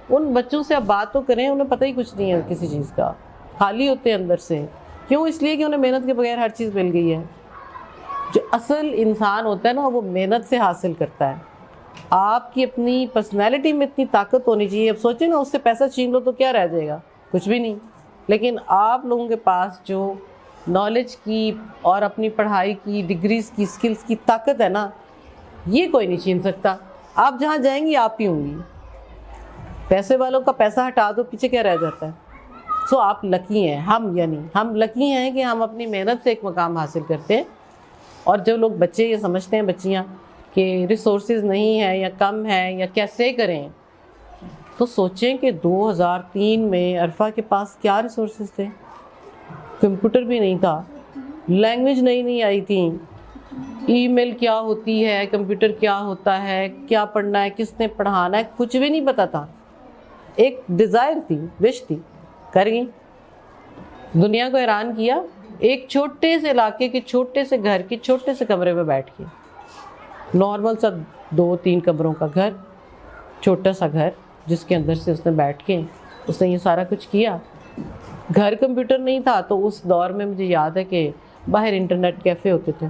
ان بچوں سے آپ بات تو کریں, انہیں پتہ ہی کچھ نہیں ہے کسی چیز کا, خالی ہوتے ہیں اندر سے. کیوں؟ اس لیے کہ انہیں محنت کے بغیر ہر چیز مل گئی ہے. جو اصل انسان ہوتا ہے نا وہ محنت سے حاصل کرتا ہے. آپ کی اپنی پرسنالٹی میں اتنی طاقت ہونی چاہیے. اب سوچیں نا, اس سے پیسہ چھین لو تو کیا رہ جائے گا؟ کچھ بھی نہیں. لیکن آپ لوگوں کے پاس جو نالج کی اور اپنی پڑھائی کی, ڈگریز کی, سکلز کی طاقت ہے نا, یہ کوئی نہیں چھین سکتا. آپ جہاں جائیں گی آپ ہی ہوں گی. پیسے والوں کا پیسہ ہٹا دو, پیچھے کیا رہ جاتا ہے؟ سو آپ لکی ہیں. ہم لکی ہیں کہ ہم اپنی محنت سے ایک مقام حاصل کرتے ہیں. اور جو لوگ بچے یہ سمجھتے ہیں, بچیاں, کہ ریسورسز نہیں ہیں یا کم ہیں یا کیسے کریں, تو سوچیں کہ 2003 میں عرفہ کے پاس کیا ریسورسز تھے. کمپیوٹر بھی نہیں تھا, لینگویج نہیں آئی تھی, ای میل کیا ہوتی ہے, کمپیوٹر کیا ہوتا ہے, کیا پڑھنا ہے, کس نے پڑھانا ہے, کچھ بھی نہیں پتا تھا. ایک ڈیزائر تھی, وش تھی, کر گئی. دنیا کو حیران کیا. ایک چھوٹے سے علاقے کے چھوٹے سے گھر کے چھوٹے سے کمرے میں بیٹھ کے, نارمل سا 2-3 کمروں کا گھر, چھوٹا سا گھر, جس کے اندر سے اس نے بیٹھ کے اس نے یہ سارا کچھ کیا. گھر کمپیوٹر نہیں تھا تو اس دور میں مجھے یاد ہے کہ باہر انٹرنیٹ کیفے ہوتے تھے.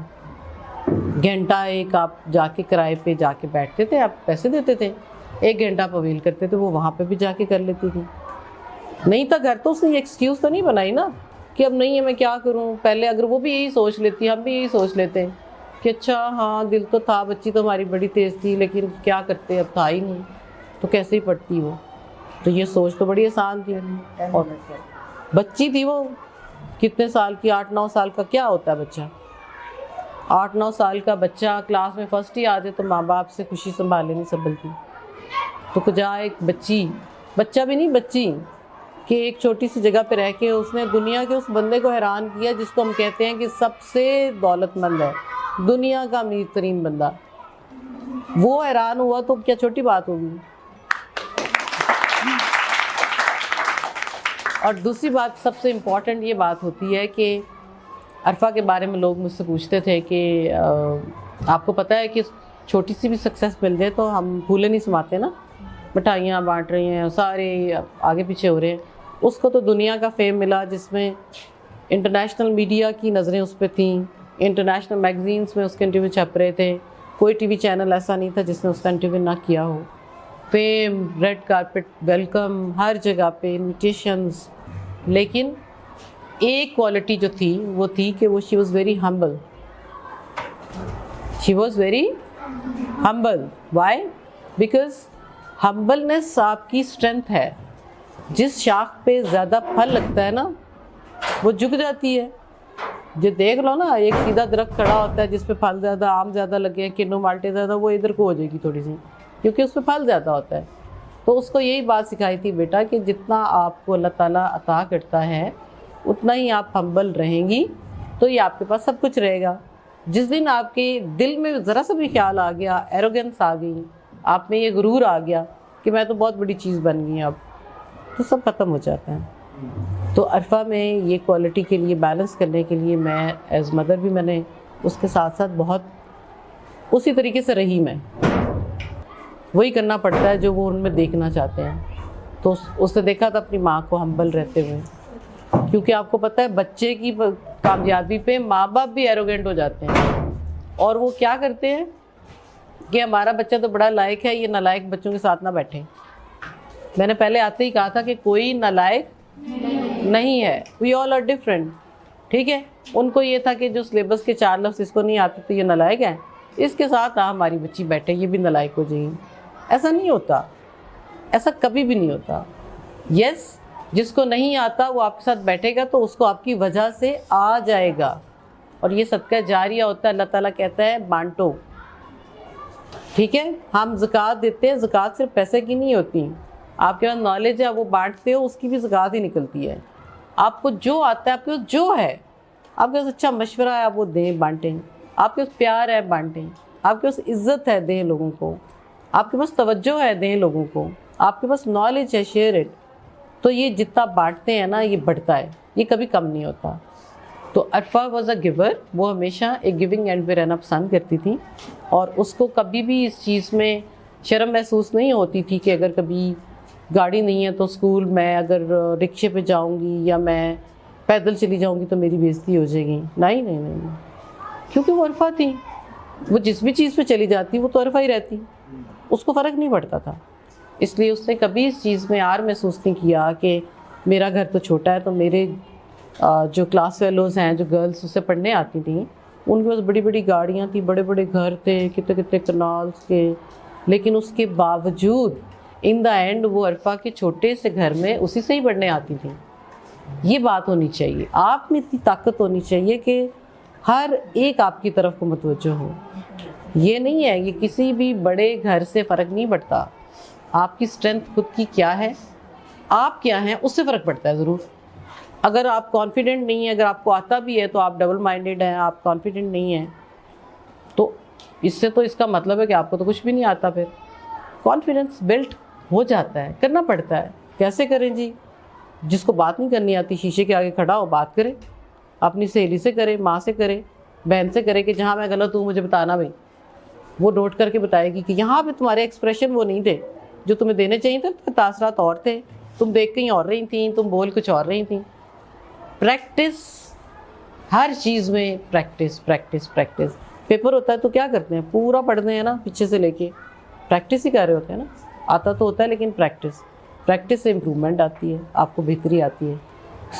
گھنٹہ ایک آپ جا کے کرائے پہ جا کے بیٹھتے تھے, آپ پیسے دیتے تھے, 1 گھنٹہ آپ اویل کرتے تھے, وہ وہاں پہ بھی جا کے کر لیتی تھی. نہیں تھا گھر تو اس نے یہ ایکسکیوز تو نہیں بنائی نا کہ اب نہیں ہے میں کیا کروں. پہلے اگر وہ بھی یہی سوچ لیتی, ہم بھی یہی سوچ لیتے ہیں کہ اچھا ہاں دل تو تھا, بچی تو ہماری بڑی تیز تھی, لیکن کیا کرتے, اب تھا ہی نہیں تو کیسے ہی پڑھتی وہ. تو یہ سوچ تو بڑی آسان تھی. اور بچی تھی وہ, کتنے سال کی, 8-9 سال کا. کیا ہوتا ہے بچہ, 8-9 سال کا بچہ کلاس میں فرسٹ ہی آ جائے تو ماں باپ سے خوشی سنبھالے نہیں سنبھلتی. تو کجا ایک بچہ بھی نہیں, بچی کہ ایک چھوٹی سی جگہ پہ رہ کے اس نے دنیا کے اس بندے کو حیران کیا جس کو ہم کہتے ہیں کہ سب سے دولت مند ہے, دنیا کا امیر ترین بندہ. وہ حیران ہوا تو کیا چھوٹی بات ہوگی. اور دوسری بات, سب سے امپورٹنٹ یہ بات ہوتی ہے کہ عرفہ کے بارے میں لوگ مجھ سے پوچھتے تھے کہ آپ کو پتہ ہے کہ چھوٹی سی بھی سکسیس مل جائے تو ہم پھولے نہیں سماتے نا, مٹھائیاں بانٹ رہی ہیں, سارے آگے پیچھے ہو رہے ہیں. اس کو تو دنیا کا فیم ملا جس میں انٹرنیشنل میڈیا کی نظریں اس پہ تھیں, انٹرنیشنل میگزینس میں اس کے انٹرویو چھپ رہے تھے, کوئی ٹی وی چینل ایسا نہیں تھا جس نے اس کا انٹرویو نہ کیا ہو. فیم, ریڈ کارپٹ ویلکم, ہر جگہ پہ انویٹیشنز. لیکن ایک کوالٹی جو تھی وہ تھی کہ وہ she was very humble. She was very humble. Why? Because humbleness آپ کی اسٹرینتھ ہے. جس شاخ پہ زیادہ پھل لگتا ہے نا وہ جھک جاتی ہے. جو دیکھ لو نا, ایک سیدھا درخت کھڑا ہوتا ہے جس پہ پھل زیادہ, آم زیادہ لگے ہیں, کنو مالٹے زیادہ, وہ ادھر کو ہو جائے گی تھوڑی سی, کیونکہ اس پہ پھل زیادہ ہوتا ہے. تو اس کو یہی بات سکھائی تھی, بیٹا کہ جتنا آپ کو اللہ تعالیٰ عطا کرتا ہے اتنا ہی آپ ہمبل رہیں گی تو یہ آپ کے پاس سب کچھ رہے گا. جس دن آپ کے دل میں ذرا سا بھی خیال آ گیا, ایروگنس آ گئی, آپ میں یہ غرور آ گیا کہ میں تو بہت بڑی چیز بن گئی اب, تو سب ختم ہو جاتا ہے. تو عرفہ میں یہ کوالٹی کے لیے بیلنس کرنے کے لیے میں ایز مدر بھی, میں نے اس کے ساتھ ساتھ بہت اسی طریقے سے رہی. میں وہی کرنا پڑتا ہے جو وہ ان میں دیکھنا چاہتے ہیں. تو اس نے دیکھا تھا اپنی ماں کو ہمبل رہتے ہوئے, کیونکہ آپ کو پتہ ہے بچے کی کامیابی پہ ماں باپ بھی ایروگینٹ ہو جاتے ہیں. اور وہ کیا کرتے ہیں کہ ہمارا بچہ تو بڑا لائق ہے, یہ نالائق بچوں کے ساتھ نہ بیٹھیں. میں نے پہلے آتے ہی کہا تھا کہ کوئی نالائق نہیں ہے, وی آل آر ڈفرینٹ. ٹھیک ہے, ان کو یہ تھا کہ جو سلیبس کے 4 لفظ اس کو نہیں آتے تو یہ نالائق ہے, اس کے ساتھ ہماری بچی بیٹھے یہ بھی نالائق ہو جائیں گی. ایسا نہیں ہوتا, ایسا کبھی بھی نہیں ہوتا. یس, جس کو نہیں آتا وہ آپ کے ساتھ بیٹھے گا تو اس کو آپ کی وجہ سے آ جائے گا, اور یہ صدقہ جاریہ ہوتا ہے. اللہ تعالیٰ کہتا ہے بانٹو. ٹھیک ہے. ہم زکوٰۃ دیتے ہیں, زکوٰۃ صرف پیسے کی نہیں ہوتی, آپ کے پاس نالج ہے وہ بانٹتے ہو, اس کی بھی زکوٰۃ ہی نکلتی ہے. آپ کو جو آتا ہے, آپ کے پاس جو ہے, آپ کے پاس اچھا مشورہ ہے آپ وہ دیں, بانٹیں. آپ کے پاس پیار ہے بانٹیں. آپ کے پاس عزت ہے دیں لوگوں کو. آپ کے پاس توجہ ہے دیں لوگوں کو. آپ کے پاس نالج ہے, شیئر اٹ. تو یہ جتنا بانٹتے ہیں نا یہ بڑھتا ہے, یہ کبھی کم نہیں ہوتا. تو عرفہ واز اے گیور, وہ ہمیشہ ایک گیونگ اینڈ پہ رہنا پسند کرتی تھی, اور اس کو کبھی بھی اس چیز میں شرم محسوس نہیں ہوتی تھی کہ اگر کبھی گاڑی نہیں ہے تو اسکول میں اگر رکشے پہ جاؤں گی یا میں پیدل چلی جاؤں گی تو میری بےزتی ہو جائے گی. نہیں نہیں نہیں, کیونکہ وہ عرفہ تھی, وہ جس بھی چیز پہ چلی جاتی وہ تو عرفہ ہی رہتی, اس کو فرق نہیں پڑتا تھا. اس لیے اس نے کبھی اس چیز میں آر محسوس نہیں کیا کہ میرا گھر تو چھوٹا ہے, تو میرے جو کلاس فیلوز ہیں, جو گرلس اسے پڑھنے آتی تھیں, ان کے پاس بڑی بڑی گاڑیاں تھیں, بڑے بڑے گھر تھے, کتنے کتنے کنالس کے, لیکن اس کے باوجود ان دا اینڈ وہ عرفہ کے چھوٹے سے گھر میں اسی سے ہی پڑھنے آتی تھیں. یہ بات ہونی چاہیے, آپ میں اتنی طاقت ہونی چاہیے کہ ہر ایک آپ کی طرف کو متوجہ ہو. یہ نہیں ہے, یہ کسی بھی بڑے گھر سے فرق نہیں پڑتا. آپ کی اسٹرینتھ خود کی کیا ہے, آپ کیا ہیں, اس سے فرق پڑتا ہے ضرور. اگر آپ کانفیڈنٹ نہیں ہیں, اگر آپ کو آتا بھی ہے تو آپ ڈبل مائنڈیڈ ہیں, آپ کانفیڈنٹ نہیں ہیں, تو اس سے تو اس کا مطلب ہے کہ آپ کو تو کچھ بھی نہیں آتا. پھر کانفیڈنس بلڈ ہو جاتا ہے, کرنا پڑتا ہے. کیسے کریں جی؟ جس کو بات نہیں کرنی آتی شیشے کے آگے کھڑا ہو, بات کرے, اپنی سہیلی سے کرے, ماں سے کرے, بہن سے کرے کہ جہاں میں غلط ہوں مجھے بتانا بھائی. وہ نوٹ کر کے بتائے گی کہ یہاں پہ تمہارے ایکسپریشن وہ نہیں تھے جو تمہیں دینے چاہیے تھے, تاثرات اور تھے, تم دیکھ کہیں اور رہی تھیں, تم بول کچھ اور رہی تھیں. پریکٹس, ہر چیز میں پریکٹس پریکٹس پریکٹس. پیپر ہوتا ہے تو کیا کرتے ہیں, پورا پڑھتے ہیں نا پیچھے سے لے کے, پریکٹس ہی کر رہے ہوتے ہیں نا. آتا تو ہوتا ہے لیکن پریکٹس سے امپرومنٹ آتی ہے, آپ کو بہتری آتی ہے.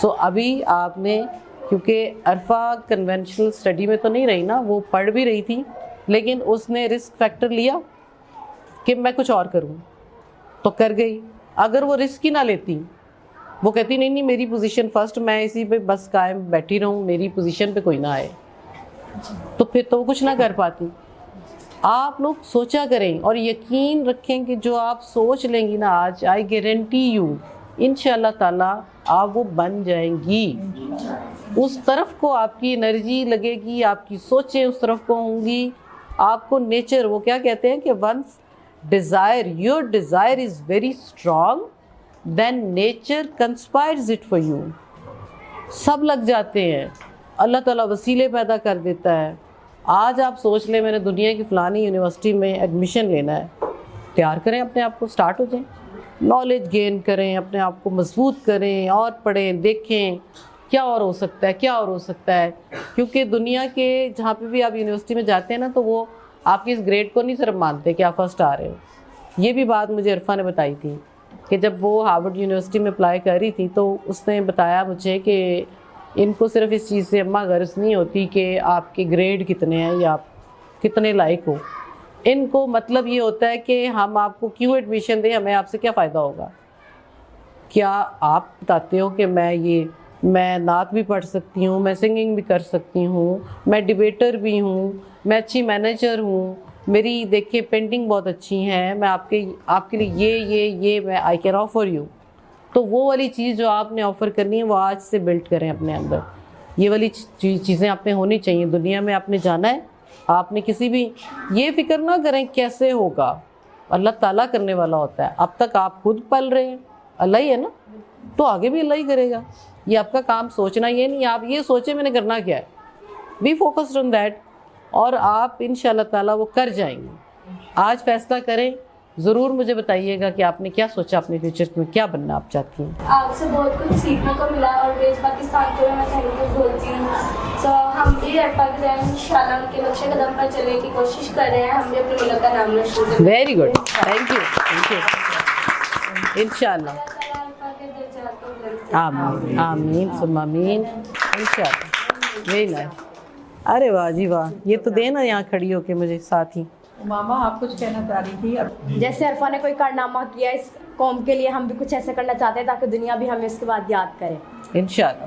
سو ابھی آپ نے, کیونکہ عرفہ کنونشنل اسٹڈی میں تو نہیں رہی نا, وہ پڑھ بھی رہی تھی, لیکن اس نے رسک فیکٹر لیا کہ میں کچھ اور کروں, تو کر گئی. اگر وہ رسک ہی نہ لیتی, وہ کہتی نہیں میری پوزیشن فرسٹ, میں اسی پہ بس قائم بیٹھی رہوں, میری پوزیشن پہ کوئی نہ آئے, تو پھر تو وہ کچھ نہ کر پاتی. آپ لوگ سوچا کریں اور یقین رکھیں کہ جو آپ سوچ لیں گی نا آج, آئی گارنٹی یو انشاءاللہ تعالیٰ آپ وہ بن جائیں گی. اس طرف کو آپ کی انرجی لگے گی, آپ کی سوچیں اس طرف کو ہوں گی. آپ کو نیچر, وہ کیا کہتے ہیں کہ once desire, your desire is very strong, then nature conspires it for you. سب لگ جاتے ہیں, اللہ تعالیٰ وسیلے پیدا کر دیتا ہے. آج آپ سوچ لیں میں نے دنیا کی فلانی یونیورسٹی میں ایڈمیشن لینا ہے, تیار کریں اپنے آپ کو, سٹارٹ ہو جائیں, نالج گین کریں, اپنے آپ کو مضبوط کریں, اور پڑھیں, دیکھیں کیا اور ہو سکتا ہے, کیا اور ہو سکتا ہے. کیونکہ دنیا کے جہاں پہ بھی آپ یونیورسٹی میں جاتے ہیں نا, تو وہ آپ کی اس گریڈ کو نہیں صرف مانتے کہ آپ فرسٹ آ رہے ہو. یہ بھی بات مجھے عرفہ نے بتائی تھی کہ جب وہ ہارورڈ یونیورسٹی میں اپلائی کر رہی تھی تو اس نے بتایا مجھے کہ ان کو صرف اس چیز سے اماں غرض نہیں ہوتی کہ آپ کے گریڈ کتنے ہیں یا آپ کتنے لائق ہو. ان کو مطلب یہ ہوتا ہے کہ ہم آپ کو کیوں ایڈمیشن دیں, ہمیں آپ سے کیا فائدہ ہوگا. کیا آپ بتاتے ہو کہ میں نعت بھی پڑھ سکتی ہوں, میں سنگنگ بھی کر سکتی ہوں, میں ڈبیٹر بھی ہوں, میں اچھی مینیجر ہوں, میری دیکھیں پینٹنگ بہت اچھی ہیں, میں آپ کے لیے یہ میں آئی کین آفر یو. تو وہ والی چیز جو آپ نے آفر کرنی ہے وہ آج سے بلڈ کریں اپنے اندر. یہ والی چیزیں آپ میں ہونی چاہیے. دنیا میں آپ نے جانا ہے, آپ نے کسی بھی یہ فکر نہ کریں کیسے ہوگا, اللہ تعالیٰ کرنے والا ہوتا ہے. اب تک آپ خود پل رہے ہیں, اللہ ہی ہے نا, تو آگے بھی اللہ ہی کرے گا. یہ آپ کا کام سوچنا, یہ نہیں آپ یہ سوچیں میں نے کرنا کیا ہے. بی فوکسڈ آن دیٹ, اور آپ انشاءاللہ تعالیٰ وہ کر جائیں گے. آج فیصلہ کریں, ضرور مجھے بتائیے گا کہ آپ نے کیا سوچا اپنے فیوچر میں, کیا بننا آپ چاہتی ہیں. آپ سے بہت کچھ سیکھنے کو ملا, اور ویج پاکستان کو میں تھینک یو بولتی ہوں. سو ہم بھی عرفہ کے ذہن انشاءاللہ ان کے نقشے قدم پر چلنے کی کوشش کر رہے ہیں. ہم بھی اپنے ملک کا نام روشن کریں. ویری گڈ, تھینک یو انشاءاللہ. آمین آمین ثم آمین انشاءاللہ. Very nice. ارے واہ جی واہ, یہ تو دینا یہاں کھڑی ہو کے مجھے ساتھ ہی. ماما آپ کچھ کہنا چاہ رہی تھی. جیسے عرفہ نے کوئی کارنامہ کیا اس قوم کے لیے, ہم بھی کچھ ایسا کرنا چاہتے ہیں تاکہ دنیا بھی ہمیں اس کے بعد یاد کرے انشاءاللہ.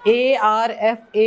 ARFA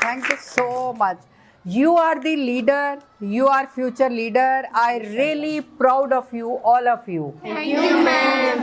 Thank you so much. You are the leader, you are future leader. I really proud of you, all of you. Thank you, ma'am.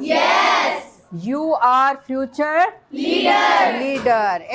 Yes. You are future leader,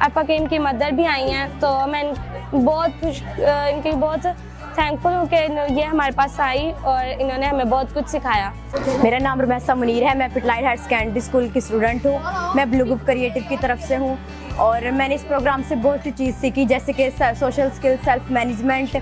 افا کریم کی مدر بھی آئی ہیں, تو میں بہت ان کی بہت تھینکفل ہوں کہ یہ ہمارے پاس آئی اور انہوں نے ہمیں بہت کچھ سکھایا. میرا نام رمیسہ منیر ہے, میں پٹلائٹ ہائر سیکنڈری اسکول کی اسٹوڈنٹ ہوں. میں بلو گروپ کریٹو کی طرف سے ہوں اور میں نے اس پروگرام سے بہت سی چیز سیکھی, جیسے کہ social skill, self management,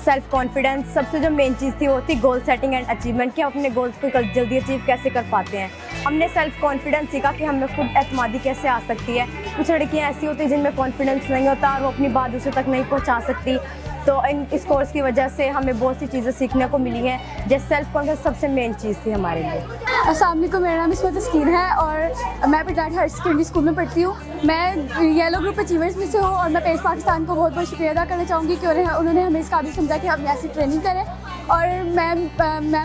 self confidence. سب سے جو مین چیز تھی وہ تھی گول سیٹنگ اینڈ اچیومنٹ, کہ ہم اپنے گولس کو جلدی اچیو کیسے کر پاتے ہیں. ہم نے سیلف کانفیڈنس سیکھا کہ ہمیں خود اعتمادی کیسے آ سکتی ہے. کچھ لڑکیاں ایسی ہوتی ہیں جن میں کانفیڈنس نہیں ہوتا اور وہ اپنی بات دوسرے تک نہیں پہنچا سکتی. تو اس کورس کی وجہ سے ہمیں بہت سی چیزیں سیکھنے کو ملی ہیں, جیسے سیلف کانفیڈنس سب سے مین چیز تھی ہمارے لیے. السلام علیکم, میرا نام عصمت تسکین ہے اور میں پٹلائٹ ہائر سیکنڈری اسکول میں پڑھتی ہوں. میں یلو گروپ اچیورز میں سے ہوں اور میں پیج پاکستان کو بہت بہت شکریہ ادا کرنا چاہوں گی کہ انہوں نے ہمیں اس قابل سمجھا کہ ہم ایسی ٹریننگ کریں. اور میں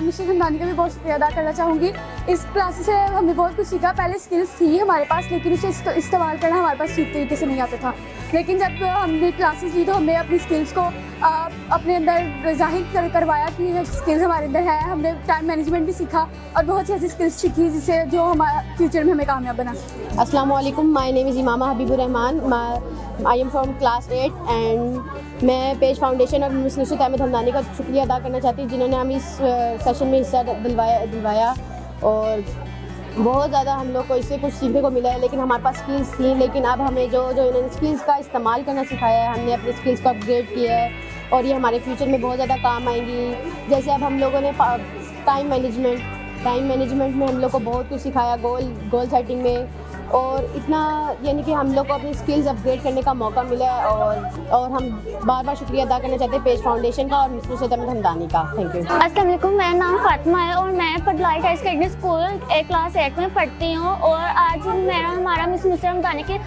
مشرف حمدانی کا بھی بہت شکریہ ادا کرنا چاہوں گی. اس کلاس سے ہم نے بہت کچھ سیکھا. پہلے اسکلس تھی ہمارے پاس لیکن اسے استعمال کرنا ہمارے پاس ٹھیک طریقے سے نہیں آتا تھا. لیکن جب ہم نے کلاسز لی تو ہم نے اپنی اسکلس کو اپنے اندر ظاہر کروایا کہ اسکلز ہمارے اندر ہے. ہم نے ٹائم مینجمنٹ بھی سیکھا اور بہت سی ایسی اسکلس سیکھی جس سے جو ہمارا فیوچر میں ہمیں کامیاب بنا. السلام علیکم, مائی نیم از Imama Habib Ur Rahman. I am from class 8 and میں پیج فاؤنڈیشن اور مس نصرت احمد حمدانی کا شکریہ ادا کرنا چاہتی ہوں جنہوں نے ہمیں اس سیشن میں حصہ دلوایا اور بہت زیادہ ہم لوگ کو اس سے کچھ سیکھنے کو ملا ہے. لیکن ہمارے پاس اسکلس تھیں, لیکن اب ہمیں جو انہوں نے اسکلس کا استعمال کرنا سکھایا ہے, ہم نے اپنے اسکلس کو اپ گریڈ کیا ہے اور یہ ہمارے فیوچر میں بہت زیادہ کام آئیں گی. جیسے اب ہم لوگوں نے ٹائم مینجمنٹ میں ہم لوگ کو بہت کچھ سکھایا, گول سیٹنگ میں, اور اتنا یعنی کہ ہم لوگ کو اپنی اسکلز اپ گریڈ کرنے کا موقع ملا ہے. اور ہم بار بار شکریہ ادا کرنا چاہتے ہیں پیج فاؤنڈیشن کا اور مس نصرت احمد حمدانی کا. Thank you. السلام علیکم, میرا نام فاطمہ ہے اور میں پٹلائٹ ہائر سیکنڈری اسکول کلاس 8 میں پڑھتی ہوں. اور آج ہمارا مس نصرت حمدانی کے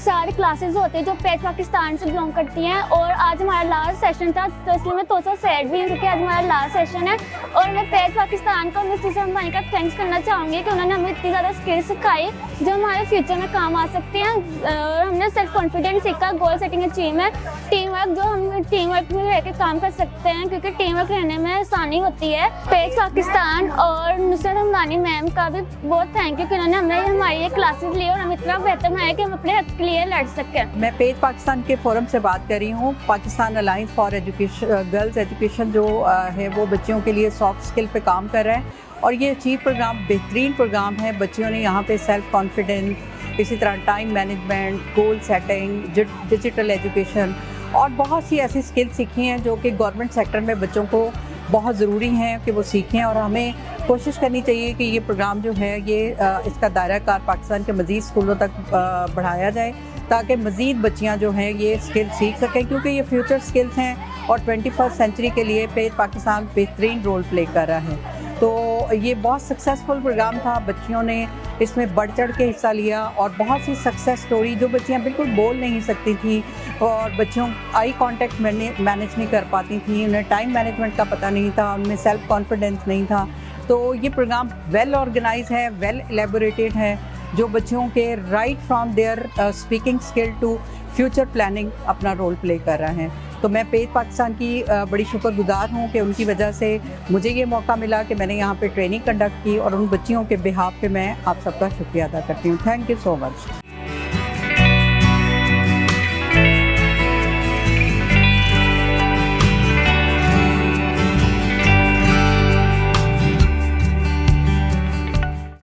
سارے کلاسز ہوتے ہیں جو پیج پاکستان سے بلانگ کرتی ہیں. اور آج ہمارا لاسٹ سیشن تھا تو اس لیے میں تو سیڈ بھی ہوں کیونکہ آج ہمارا لاسٹ سیشن ہے. اور میں پیج پاکستان کو مس نصرت حمدانی کا تھینکس کرنا چاہوں گی کہ انہوں نے ہمیں اتنی زیادہ اسکلس سکھائی جو ہمارے فیوچر میں کام آ سکتی ہیں. اور ہم نے سیلف کانفیڈنس سیکھا, goal setting achievement, team work, جو ہم ٹیم ورک میں رہ کے کام کر سکتے ہیں کیونکہ ٹیم ورک رہنے میں آسانی ہوتی ہے. پیج پاکستان اور نصرت حمدانی میم کا بھی بہت تھینک یو کہ انہوں نے ہمیں ہماری یہ کلاسز لی اور ہم اتنا بہتر بنایا کہ ہم اپنے حق کے لیے لڑ سکیں. میں پیج پاکستان کے فورم سے بات کر رہی ہوں. Pakistan alliance for education girls education جو ہے وہ بچیوں کے لیے سافٹ اسکل پہ کام کر رہا ہے اور یہ اچیو پروگرام بہترین پروگرام ہے. بچیوں نے یہاں پہ سیلف کانفیڈنس, اسی طرح time management, goal setting, digital education اور بہت سی ایسی اسکل سیکھی ہیں جو کہ گورنمنٹ سیکٹر میں بچوں کو بہت ضروری ہیں کہ وہ سیکھیں. اور ہمیں کوشش کرنی چاہیے کہ یہ پروگرام جو ہے یہ اس کا دائرہ کار پاکستان کے مزید اسکولوں تک بڑھایا جائے تاکہ مزید بچیاں جو ہیں یہ اسکل سیکھ سکیں کیونکہ یہ فیوچر اسکلس ہیں اور 21 سینچری کے لیے پیج پاکستان بہترین رول پلے کر رہا ہے. تو یہ بہت سکسیزفل پروگرام تھا. بچیوں نے اس میں بڑھ چڑھ کے حصہ لیا اور بہت سی سکسیس سٹوری جو بچیاں بالکل بول نہیں سکتی تھیں اور بچوں آئی کانٹیکٹ مینیج نہیں کر پاتی تھیں, انہیں ٹائم مینجمنٹ کا پتہ نہیں تھا, ان میں سیلف کانفیڈنس نہیں تھا. تو یہ پروگرام ویل آرگنائز ہے, ویل ایلیبوریٹڈ ہے جو بچوں کے right from there speaking skill to future planning اپنا رول پلے کر رہے ہیں. تو میں پیج پاکستان کی بڑی شکر گزار ہوں کہ ان کی وجہ سے مجھے یہ موقع ملا کہ میں نے یہاں پہ ٹریننگ کنڈکٹ کی اور ان بچیوں کے بہاف پہ میں آپ سب کا شکریہ ادا کرتی ہوں. Thank you so much.